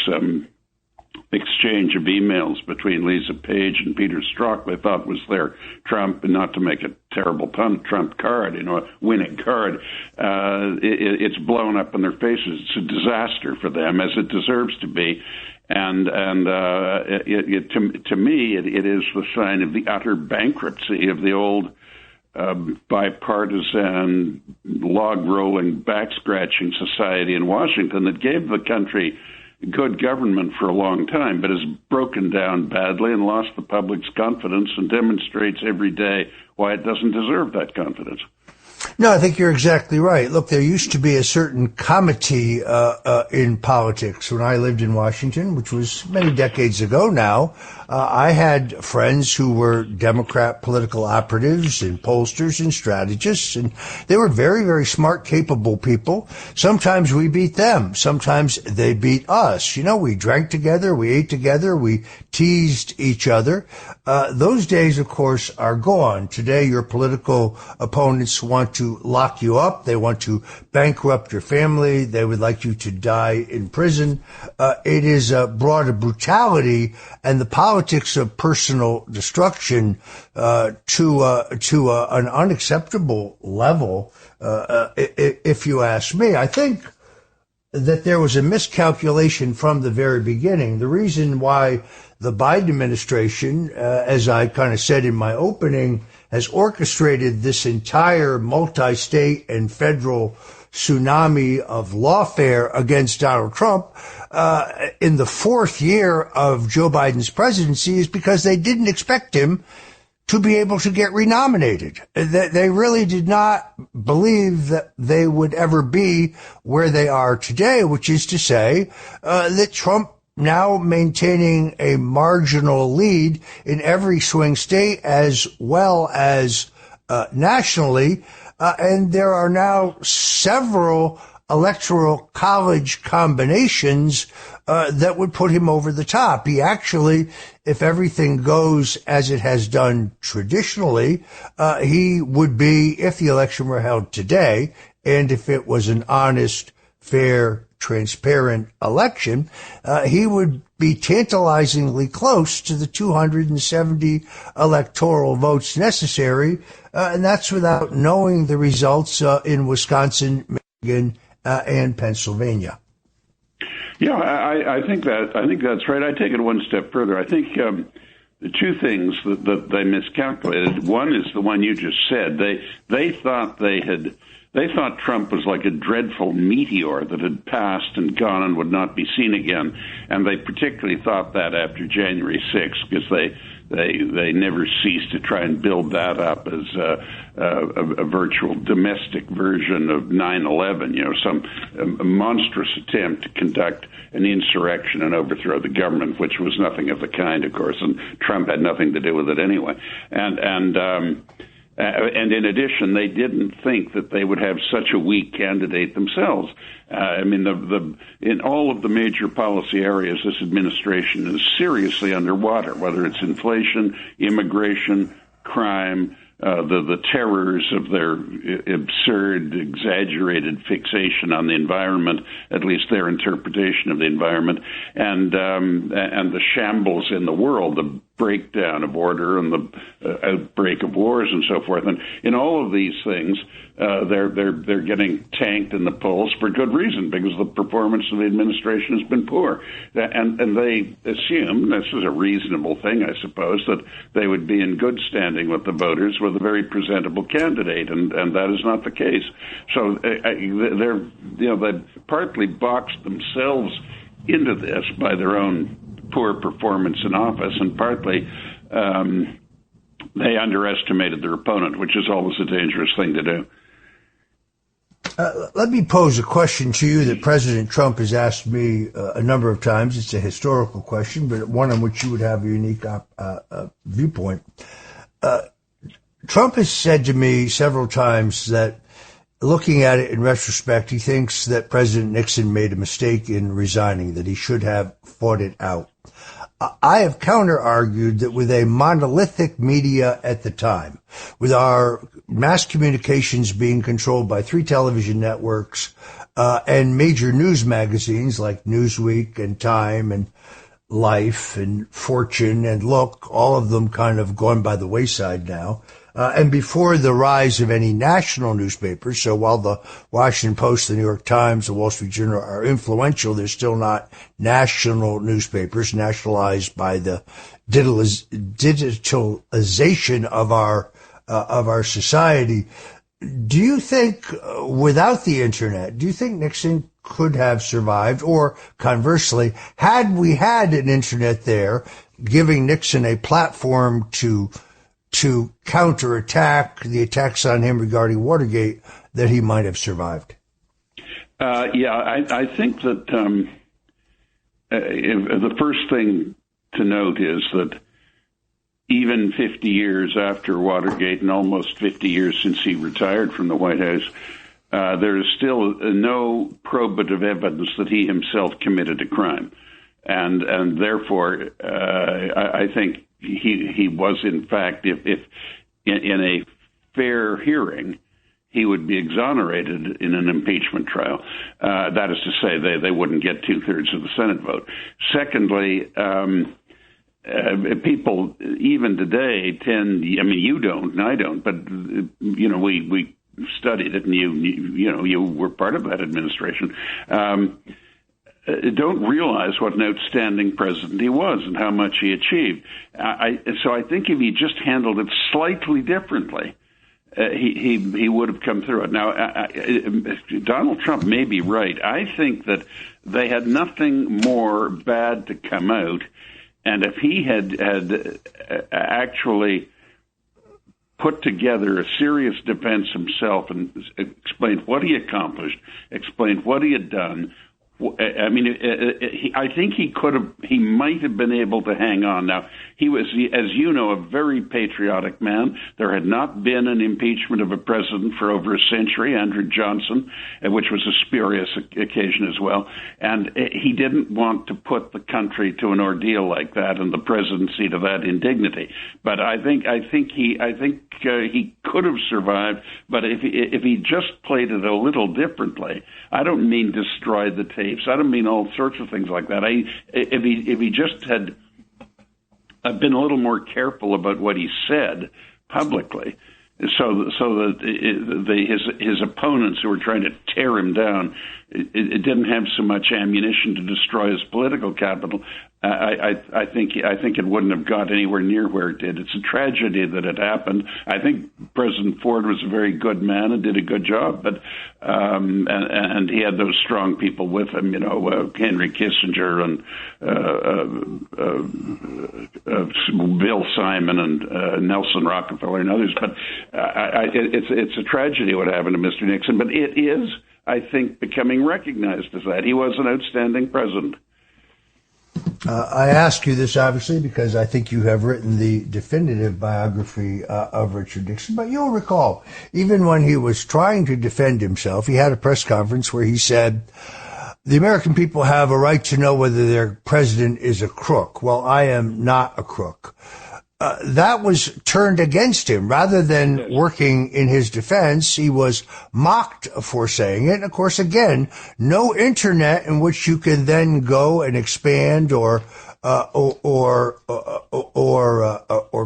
Speaker 11: exchange of emails between Lisa Page and Peter Strzok, they thought was their Trump, and not to make a terrible pun, Trump card, a winning card. It's blown up in their faces. It's a disaster for them, as it deserves to be. And to me, it is the sign of the utter bankruptcy of the old bipartisan, log-rolling, back-scratching society in Washington that gave the country good government for a long time, but has broken down badly and lost the public's confidence and demonstrates every day why it doesn't deserve that confidence.
Speaker 5: No, I think you're exactly right. Look, there used to be a certain comity in politics when I lived in Washington, which was many decades ago now. I had friends who were Democrat political operatives and pollsters and strategists, and they were very, very smart, capable people. Sometimes we beat them. Sometimes they beat us. You know, we drank together, we ate together, we teased each other. Those days, of course, are gone. Today, your political opponents want to lock you up. They want to bankrupt your family. They would like you to die in prison. It is brought a brutality and the politics of personal destruction to an unacceptable level, if you ask me. I think that there was a miscalculation from the very beginning. The reason why the Biden administration, as I kind of said in my opening, has orchestrated this entire multi-state and federal tsunami of lawfare against Donald Trump in the fourth year of Joe Biden's presidency is because they didn't expect him to be able to get renominated. They really did not believe that they would ever be where they are today, which is to say that Trump now maintaining a marginal lead in every swing state as well as nationally. And there are now several electoral college combinations that would put him over the top. He actually, if everything goes as it has done traditionally, he would be, if the election were held today, and if it was an honest, fair, transparent election, he would be tantalizingly close to the 270 electoral votes necessary, and that's without knowing the results in Wisconsin, Michigan, and Pennsylvania.
Speaker 11: Yeah, I think that's right. I take it one step further. I think the two things that they miscalculated. One is the one you just said. They thought They thought Trump was like a dreadful meteor that had passed and gone and would not be seen again. And they particularly thought that after January 6th, because they never ceased to try and build that up as a virtual domestic version of 9/11, a monstrous attempt to conduct an insurrection and overthrow the government, which was nothing of the kind, of course, and Trump had nothing to do with it anyway. And in addition, they didn't think that they would have such a weak candidate themselves. In all of the major policy areas, this administration is seriously underwater, whether it's inflation, immigration, crime, the terrors of their absurd, exaggerated fixation on the environment, at least their interpretation of the environment, and the shambles in the world, the breakdown of order and the outbreak of wars and so forth. And in all of these things, they're getting tanked in the polls for good reason, because the performance of the administration has been poor. And they assume, this is a reasonable thing, I suppose, that they would be in good standing with the voters with a very presentable candidate, and that is not the case. So they've partly boxed themselves into this by their own poor performance in office, and partly they underestimated their opponent, which is always a dangerous thing to do.
Speaker 5: Let me pose a question to you that President Trump has asked me a number of times. It's a historical question, but one on which you would have a unique viewpoint. Trump has said to me several times that, looking at it in retrospect, he thinks that President Nixon made a mistake in resigning, that he should have fought it out. I have counter-argued that with a monolithic media at the time, with our mass communications being controlled by 3 television networks and major news magazines like Newsweek and Time and Life and Fortune and Look, all of them kind of gone by the wayside now, and before the rise of any national newspapers. So while the Washington Post, the New York Times, the Wall Street Journal are influential, they're still not national newspapers, nationalized by the digitalization of our of our society. Do you think, without the internet, do you think Nixon could have survived? Or conversely, had we had an internet there, giving Nixon a platform to counterattack the attacks on him regarding Watergate, that he might have survived?
Speaker 11: I think that the first thing to note is that even 50 years after Watergate and almost 50 years since he retired from the White House, there is still no probative evidence that he himself committed a crime. And therefore, I think he was, in fact, if in a fair hearing, he would be exonerated in an impeachment trial. That is to say, they wouldn't get 2/3 of the Senate vote. Secondly, people even today tend, I mean, you don't and I don't, but, we studied it and you were part of that administration, don't realize what an outstanding president he was and how much he achieved. So I think if he just handled it slightly differently, he would have come through it. Now, Donald Trump may be right. I think that they had nothing more bad to come out, and if he had actually put together a serious defense himself and explained what he accomplished, explained what he had done, I mean, I think he might have been able to hang on. Now, he was, as you know, a very patriotic man. There had not been an impeachment of a president for over a century, Andrew Johnson, which was a spurious occasion as well. And he didn't want to put the country to an ordeal like that and the presidency to that indignity. But I think he could have survived. But if he just played it a little differently, I don't mean destroyed the tapes. I don't mean all sorts of things like that. If he just had been a little more careful about what he said publicly, so that his opponents who were trying to tear him down, it didn't have so much ammunition to destroy his political capital. I think it wouldn't have got anywhere near where it did. It's a tragedy that it happened. I think President Ford was a very good man and did a good job, but and he had those strong people with him, Henry Kissinger and Bill Simon and Nelson Rockefeller and others. But it's a tragedy what happened to Mr. Nixon. But it is, I think, becoming recognized as that. He was an outstanding president.
Speaker 5: I ask you this, obviously, because I think you have written the definitive biography of Richard Nixon. But you'll recall, even when he was trying to defend himself, he had a press conference where he said, the American people have a right to know whether their president is a crook. Well, I am not a crook. That was turned against him. Rather than working in his defense, he was mocked for saying it. And of course, again, no internet in which you can then go and expand or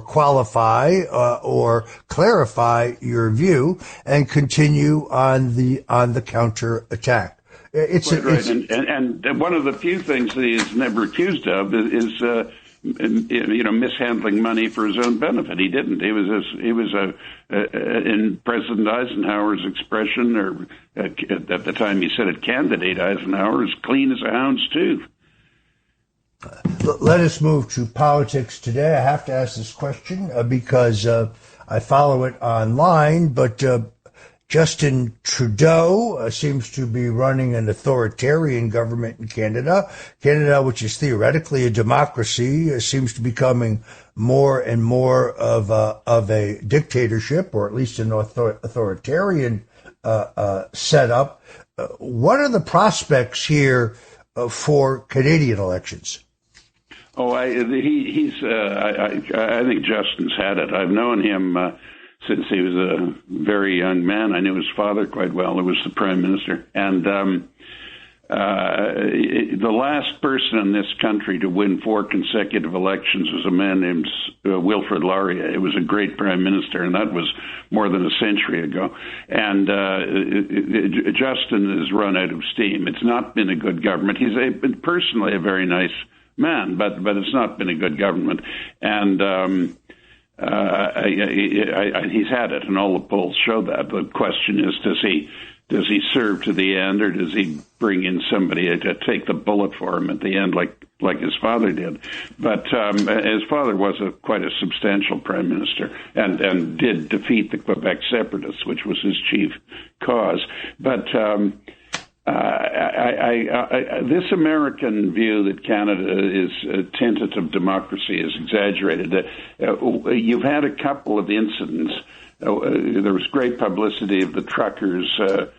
Speaker 5: qualify or clarify your view and continue on the counter attack.
Speaker 11: Right. And one of the few things that he is never accused of is mishandling money for his own benefit. He didn't. He was in President Eisenhower's expression, or at the time he said it, candidate Eisenhower, as clean as a hound's tooth.
Speaker 5: Let us move to politics today. I have to ask this question because I follow it online, but Justin Trudeau seems to be running an authoritarian government in Canada. Canada, which is theoretically a democracy, seems to be becoming more and more of a dictatorship, or at least an authoritarian setup. What are the prospects here for Canadian elections?
Speaker 11: Oh, I think Justin's had it. I've known him since he was a very young man. I knew his father quite well, who was the prime minister. And the last person in this country to win 4 consecutive elections was a man named Wilfrid Laurier. It was a great prime minister, and that was more than a century ago. And Justin has run out of steam. It's not been a good government. He's personally a very nice man, but it's not been a good government. And He's had it, and all the polls show that. The question is, does he serve to the end, or does he bring in somebody to take the bullet for him at the end, like his father did? But his father was quite a substantial prime minister, and did defeat the Quebec separatists, which was his chief cause. But this American view that Canada is a tentative democracy is exaggerated. You've had a couple of incidents. There was great publicity of the truckers, the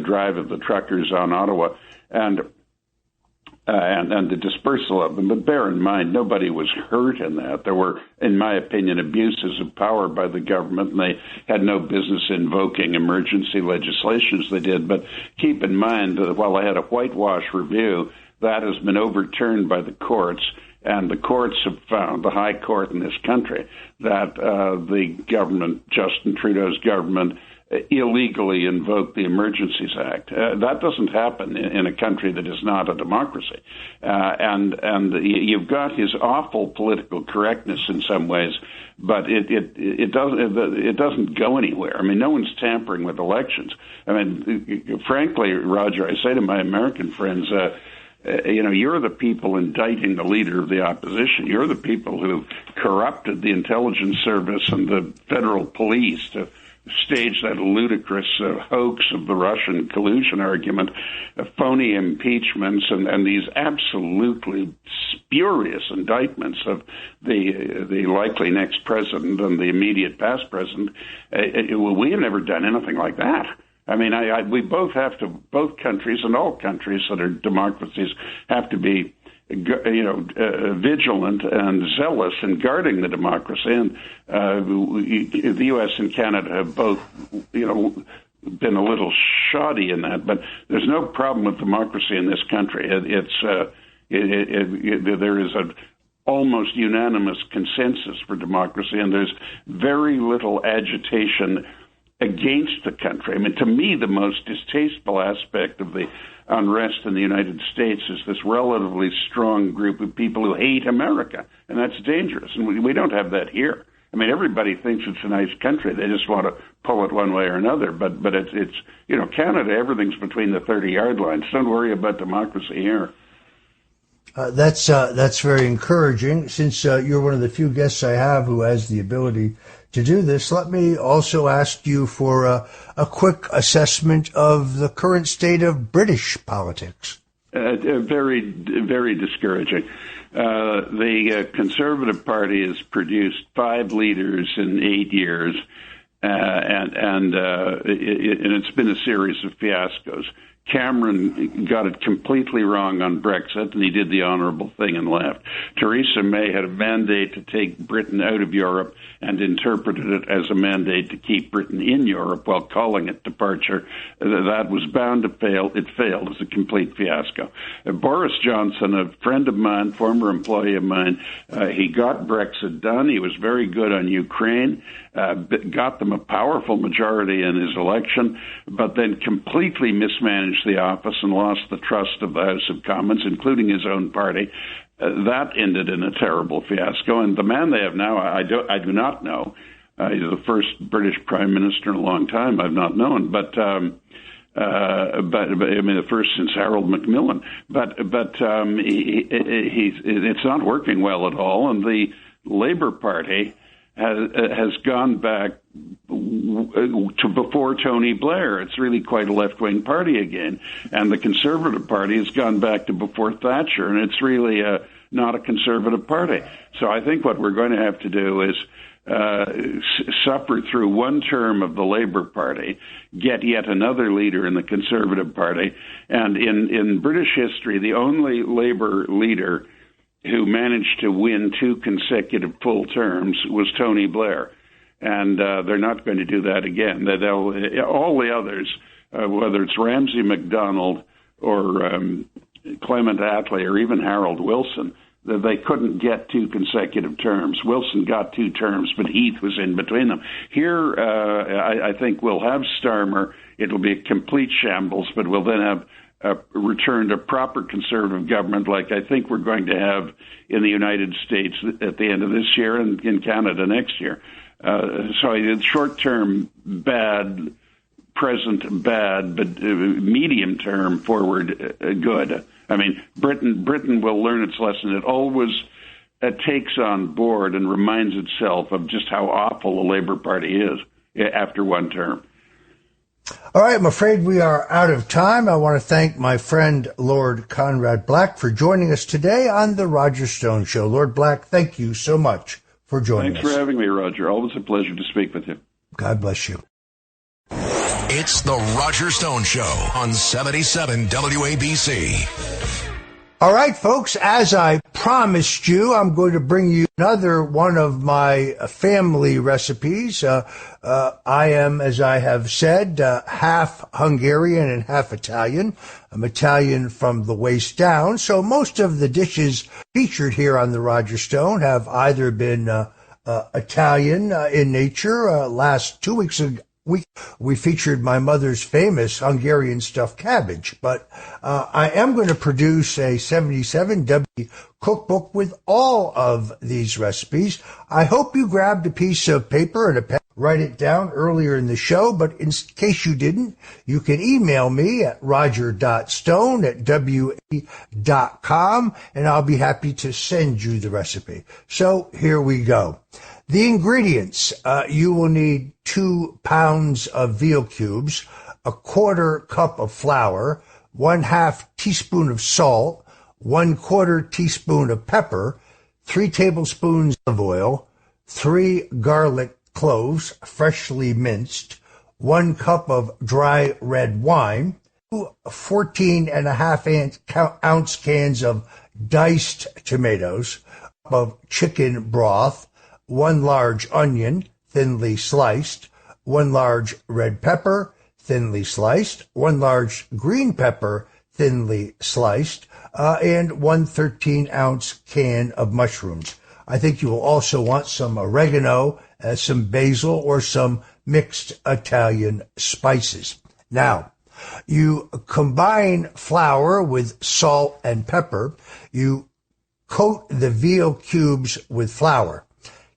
Speaker 11: drive of the truckers on Ottawa, and the dispersal of them. But bear in mind, nobody was hurt in that. There were, in my opinion, abuses of power by the government, and they had no business invoking emergency legislation as they did. But keep in mind that while I had a whitewash review, that has been overturned by the courts. And the courts have found, the high court in this country, that the government, Justin Trudeau's government, illegally invoked the Emergencies Act. That doesn't happen in a country that is not a democracy. And you've got his awful political correctness in some ways, but it doesn't go anywhere. I mean, no one's tampering with elections. I mean, frankly, Roger, I say to my American friends, you're the people indicting the leader of the opposition. You're the people who corrupted the intelligence service and the federal police to stage that ludicrous hoax of the Russian collusion argument, phony impeachments, and these absolutely spurious indictments of the likely next president and the immediate past president. We have never done anything like that. I mean, we both countries and all countries that are democracies have to be, vigilant and zealous in guarding the democracy. And the U.S. and Canada have both, been a little shoddy in that. But there's no problem with democracy in this country. There is an almost unanimous consensus for democracy, and there's very little agitation against the country. I mean, to me, the most distasteful aspect of the unrest in the United States is this relatively strong group of people who hate America, and that's dangerous. And we don't have that here. I mean, everybody thinks it's a nice country. They just want to pull it one way or another. But it's Canada, everything's between the 30-yard lines. Don't worry about democracy here.
Speaker 5: That's very encouraging. Since you're one of the few guests I have who has the ability to do this, let me also ask you for a quick assessment of the current state of British politics.
Speaker 11: Very, very discouraging. The Conservative Party has produced 5 leaders in 8 years, and it's been a series of fiascos. Cameron got it completely wrong on Brexit, and he did the honorable thing and left. Theresa May had a mandate to take Britain out of Europe and interpreted it as a mandate to keep Britain in Europe while calling it departure. That was bound to fail. It failed. It was a complete fiasco. Boris Johnson, a friend of mine, former employee of mine, he got Brexit done. He was very good on Ukraine, got them a powerful majority in his election, but then completely mismanaged the office and lost the trust of the House of Commons, including his own party. That ended in a terrible fiasco. And the man they have now, I do not know. He's the first British Prime Minister in a long time I've not known, but I mean the first since Harold Macmillan. But it's not working well at all, and the Labour Party has gone back to before Tony Blair. It's really quite a left-wing party again. And the Conservative Party has gone back to before Thatcher, and it's really not a conservative party. So I think what we're going to have to do is suffer through one term of the Labour Party, get yet another leader in the Conservative Party. And in British history, the only Labour leader who managed to win 2 consecutive full terms was Tony Blair. And they're not going to do that again. All the others, whether it's Ramsay MacDonald or Clement Attlee or even Harold Wilson, they couldn't get 2 consecutive terms. Wilson got 2 terms, but Heath was in between them. Here, I think we'll have Starmer. It'll be a complete shambles, but we'll then have return to proper conservative government like I think we're going to have in the United States at the end of this year and in Canada next year. So it's short-term bad, present bad, but medium-term forward good. I mean, Britain will learn its lesson. It always takes on board and reminds itself of just how awful the Labour Party is after one term.
Speaker 5: All right, I'm afraid we are out of time. I want to thank my friend Lord Conrad Black for joining us today on the Roger Stone Show. Lord Black, thank you so much for joining us.
Speaker 11: Thanks for having me, Roger. Always a pleasure to speak with you.
Speaker 5: God bless you.
Speaker 3: It's the Roger Stone Show on 77 WABC.
Speaker 5: All right, folks, as I promised you, I'm going to bring you another one of my family recipes. I am, as I have said, half Hungarian and half Italian. I'm Italian from the waist down, so most of the dishes featured here on the Roger Stone have either been Italian in nature. Last 2 weeks ago, we featured my mother's famous Hungarian stuffed cabbage, but I am going to produce a 77W cookbook with all of these recipes. I hope you grabbed a piece of paper and a pen, write it down earlier in the show, but in case you didn't, you can email me at roger.stone@wa.com, and I'll be happy to send you the recipe. So here we go. The ingredients, you will need 2 pounds of veal cubes, a 1/4 cup of flour, 1/2 teaspoon of salt, 1/4 teaspoon of pepper, 3 tablespoons of oil, 3 garlic cloves, freshly minced, 1 cup of dry red wine, 2 14.5-ounce cans of diced tomatoes, a cup of chicken broth, 1 large onion, thinly sliced, 1 large red pepper, thinly sliced, 1 large green pepper, thinly sliced, and 1 13-ounce can of mushrooms. I think you will also want some oregano, some basil, or some mixed Italian spices. Now, you combine flour with salt and pepper. You coat the veal cubes with flour.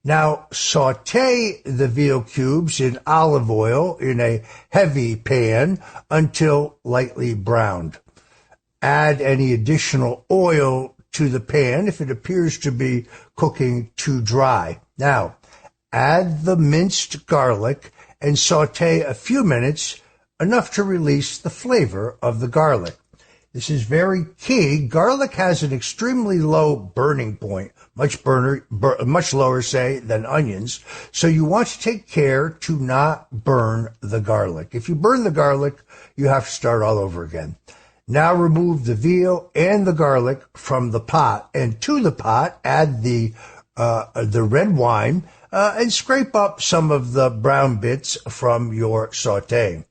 Speaker 5: Now, saute the veal cubes in olive oil in a heavy pan until lightly browned. Add any additional oil to the pan if it appears to be cooking too dry. Now, add the minced garlic and saute a few minutes, enough to release the flavor of the garlic. This is very key. Garlic has an extremely low burning point, much lower, say, than onions. So you want to take care to not burn the garlic. If you burn the garlic, you have to start all over again. Now remove the veal and the garlic from the pot, and to the pot add the red wine and scrape up some of the brown bits from your sauté.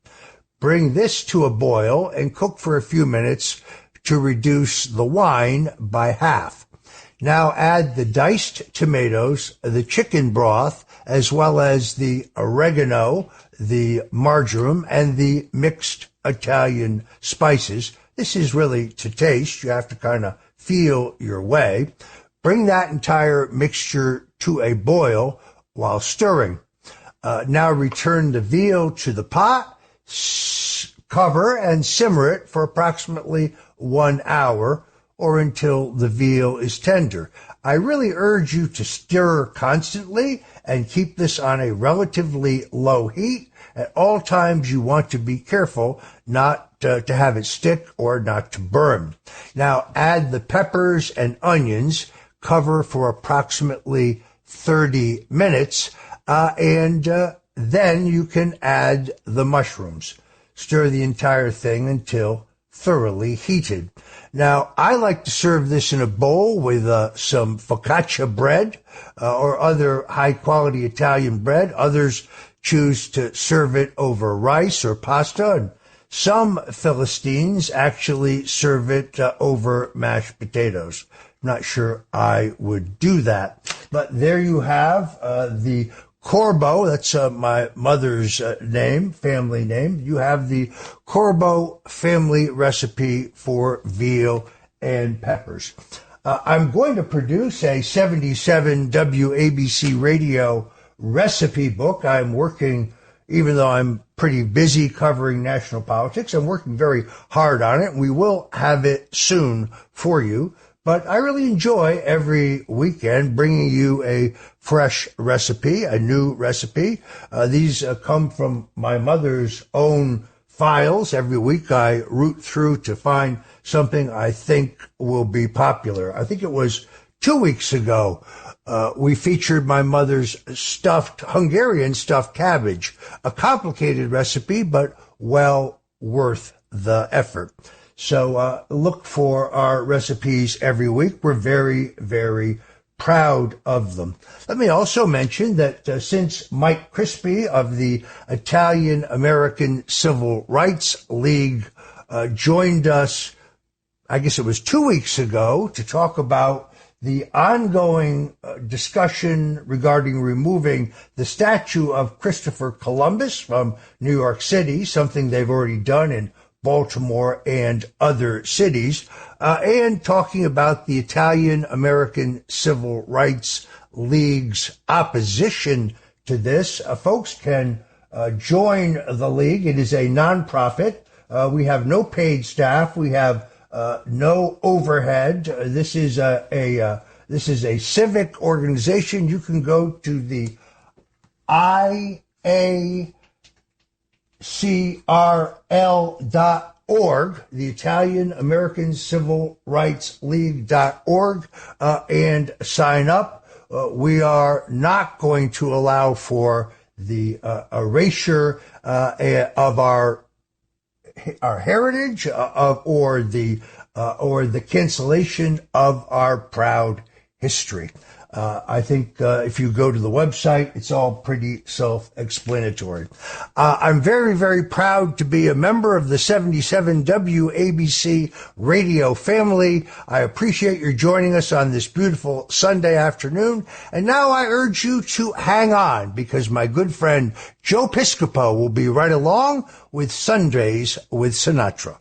Speaker 5: Bring this to a boil and cook for a few minutes to reduce the wine by half. Now add the diced tomatoes, the chicken broth, as well as the oregano, the marjoram, and the mixed Italian spices. This is really to taste. You have to kind of feel your way. Bring that entire mixture to a boil while stirring. Now return the veal to the pot. Cover and simmer it for approximately 1 hour or until the veal is tender. I really urge you to stir constantly and keep this on a relatively low heat. At all times, you want to be careful not to have it stick or not to burn. Now, add the peppers and onions, cover for approximately 30 minutes, and then you can add the mushrooms. Stir the entire thing until thoroughly heated. Now, I like to serve this in a bowl with some focaccia bread or other high-quality Italian bread. Others choose to serve it over rice or pasta, and some Philistines actually serve it over mashed potatoes. Not sure I would do that. But there you have the Corbo, that's my mother's name, family name. You have the Corbo family recipe for veal and peppers. I'm going to produce a 77 WABC radio recipe book. I'm working, even though I'm pretty busy covering national politics, I'm working very hard on it. We will have it soon for you. But I really enjoy every weekend bringing you a fresh recipe, a new recipe. These come from my mother's own files. Every week I root through to find something I think will be popular. I think it was 2 weeks ago we featured my mother's Hungarian stuffed cabbage, a complicated recipe, but well worth the effort. So look for our recipes every week. We're very, very proud of them. Let me also mention that since Mike Crispy of the Italian American Civil Rights League joined us, I guess it was 2 weeks ago, to talk about the ongoing discussion regarding removing the statue of Christopher Columbus from New York City, something they've already done in Baltimore and other cities, and talking about the Italian American Civil Rights League's opposition to this. Folks can join the league. It is a nonprofit. We have no paid staff. We have no overhead. This is a civic organization. You can go to the IACRL.org, the Italian American Civil Rights League.org, and sign up. We are not going to allow for the erasure of our heritage or the cancellation of our proud history. I think if you go to the website, it's all pretty self-explanatory. I'm very, very proud to be a member of the 77 WABC radio family. I appreciate your joining us on this beautiful Sunday afternoon. And now I urge you to hang on, because my good friend Joe Piscopo will be right along with Sundays with Sinatra.